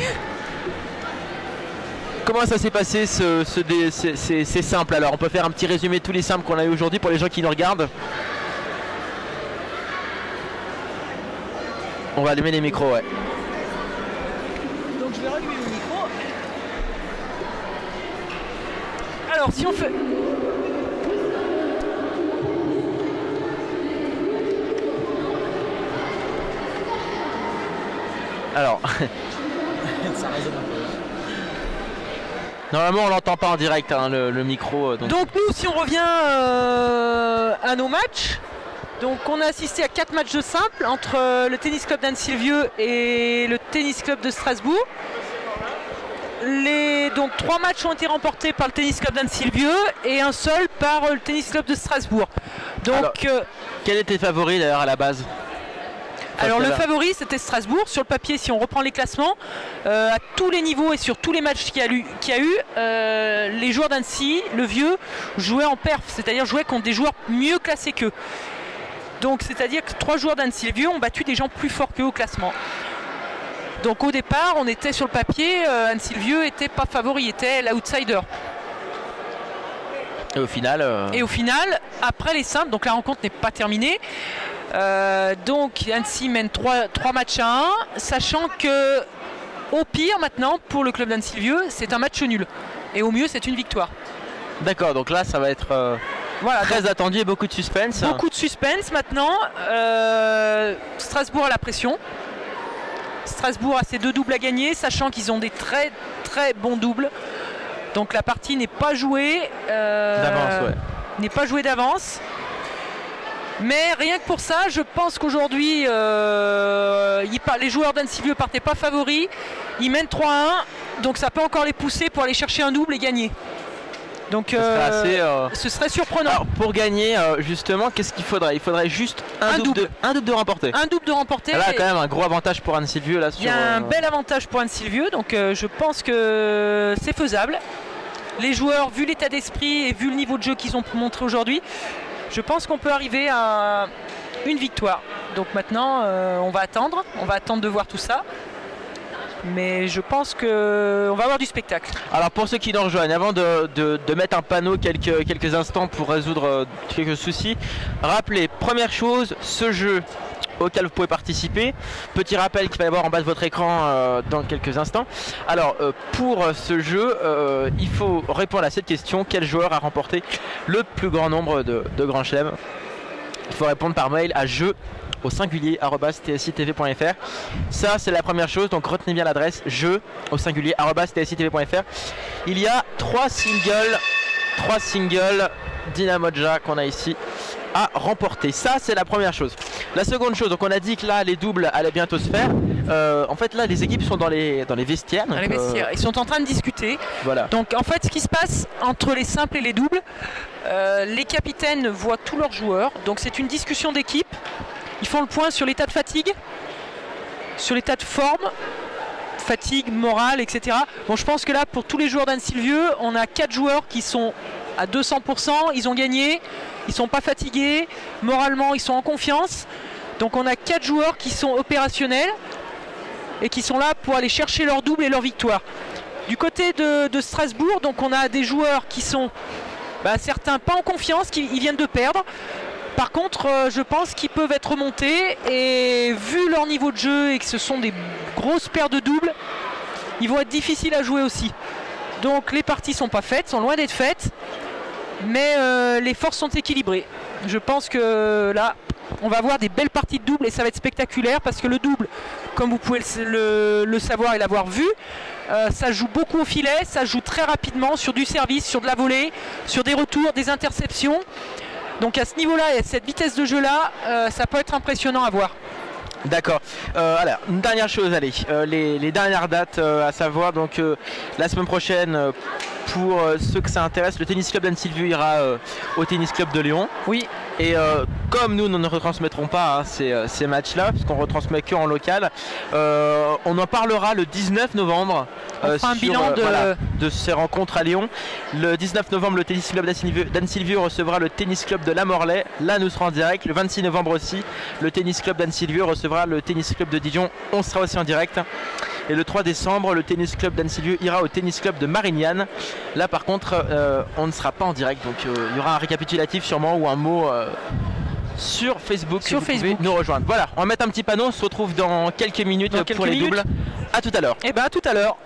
Comment ça s'est passé c'est simple alors? On peut faire un petit résumé de tous les simples qu'on a eu aujourd'hui pour les gens qui nous regardent. On va allumer les micros, ouais. Donc je vais rallumer le micro. Alors si on fait... Alors... Ça résonne un peu. Normalement on l'entend pas en direct hein, le micro. Donc nous si on revient à nos matchs, donc on a assisté à 4 matchs de simple entre le tennis club d'Anne Sylvieux et le tennis club de Strasbourg. Donc 3 matchs ont été remportés par le tennis club d'Anne Sylvieux et un seul par le tennis club de Strasbourg. Donc alors, quel était favori d'ailleurs à la base? Alors le favori c'était Strasbourg. Sur le papier, si on reprend les classements, à tous les niveaux et sur tous les matchs qu'il y a eu, les joueurs d'Annecy, le vieux, jouaient en perf, c'est-à-dire jouaient contre des joueurs mieux classés qu'eux. Donc c'est-à-dire que 3 joueurs d'Annecy-le-Vieux ont battu des gens plus forts qu'eux au classement. Donc au départ, on était sur le papier, Annecy-le-Vieux était pas favori, était l'outsider. Et au final, après les simples, donc la rencontre n'est pas terminée. Donc Annecy mène 3 matchs à 1, sachant que au pire maintenant pour le club d'Annecy-le-Vieux c'est un match nul et au mieux c'est une victoire. D'accord, donc là ça va être voilà, très attendu et beaucoup de suspense. Beaucoup de suspense maintenant. Strasbourg a la pression. Strasbourg a ses 2 doubles à gagner, sachant qu'ils ont des très très bons doubles. Donc la partie n'est pas jouée d'avance. Mais rien que pour ça, je pense qu'aujourd'hui, les joueurs d'Annecy-Vieux partaient pas favoris. Ils mènent 3-1, donc ça peut encore les pousser pour aller chercher un double et gagner. Donc ce serait surprenant. Alors, pour gagner, justement, qu'est-ce qu'il faudrait? Il faudrait juste un double de remporté. Un double de remporté. Là, quand même un gros avantage pour Annecy-Vieux. Il y a un bel avantage pour Annecy-Vieux, donc je pense que c'est faisable. Les joueurs, vu l'état d'esprit et vu le niveau de jeu qu'ils ont montré aujourd'hui, je pense qu'on peut arriver à une victoire. Donc maintenant, on va attendre de voir tout ça. Mais je pense qu'on va avoir du spectacle. Alors pour ceux qui nous rejoignent, avant de mettre un panneau quelques instants pour résoudre quelques soucis, rappelez, première chose, ce jeu auquel vous pouvez participer. Petit rappel qu'il va y avoir en bas de votre écran dans quelques instants. Alors pour ce jeu, il faut répondre à cette question: quel joueur a remporté le plus grand nombre de grands chelems? Il faut répondre par mail à jeu au singulier @tsitv.fr. Ça c'est la première chose, donc retenez bien l'adresse jeu au singulier @tsitv.fr. Il y a 3 singles Dinamoja qu'on a ici à remporter. Ça c'est la première chose. La seconde chose, donc on a dit que là les doubles allaient bientôt se faire. En fait là les équipes sont dans les vestiaires. Dans les vestiaires. Ils sont en train de discuter. Voilà. Donc en fait ce qui se passe entre les simples et les doubles, les capitaines voient tous leurs joueurs. Donc c'est une discussion d'équipe. Ils font le point sur l'état de fatigue, sur l'état de forme, fatigue, morale, etc. Bon, je pense que là, pour tous les joueurs d'Annecy-le-Vieux, on a 4 joueurs qui sont à 200%, ils ont gagné, ils sont pas fatigués, moralement, ils sont en confiance. Donc on a 4 joueurs qui sont opérationnels et qui sont là pour aller chercher leur double et leur victoire. Du côté de Strasbourg, donc on a des joueurs qui sont certains pas en confiance, ils viennent de perdre. Par contre, je pense qu'ils peuvent être remontés et vu leur niveau de jeu et que ce sont des grosses paires de doubles, ils vont être difficiles à jouer aussi. Donc les parties sont pas faites, sont loin d'être faites, mais les forces sont équilibrées. Je pense que là, on va avoir des belles parties de double et ça va être spectaculaire parce que le double, comme vous pouvez le savoir et l'avoir vu, ça joue beaucoup au filet, ça joue très rapidement sur du service, sur de la volée, sur des retours, des interceptions. Donc à ce niveau-là et à cette vitesse de jeu-là, ça peut être impressionnant à voir. D'accord. Alors, une dernière chose, allez, les dernières dates à savoir, donc la semaine prochaine, pour ceux que ça intéresse, le tennis club d'Annecy-le-Vieux ira au tennis club de Lyon. Oui. Et comme nous ne retransmettrons pas ces matchs-là, puisqu'on retransmet que en local, on en parlera le 19 novembre. On fera un bilan de ces rencontres à Lyon. Le 19 novembre, le tennis club d'Annecy-le-Vieux recevra le tennis club de La Morlaix. Là, nous serons en direct. Le 26 novembre aussi, le tennis club d'Annecy-le-Vieux recevra le tennis club de Dijon. On sera aussi en direct. Et le 3 décembre, le tennis club d'Annecy-le-Vieux ira au tennis club de Marignane. Là, par contre, on ne sera pas en direct. Donc, il y aura un récapitulatif sûrement ou un mot sur Facebook. Vous pouvez nous rejoindre. Voilà, on va mettre un petit panneau. On se retrouve dans quelques minutes pour les doubles. À tout à l'heure. Et à tout à l'heure.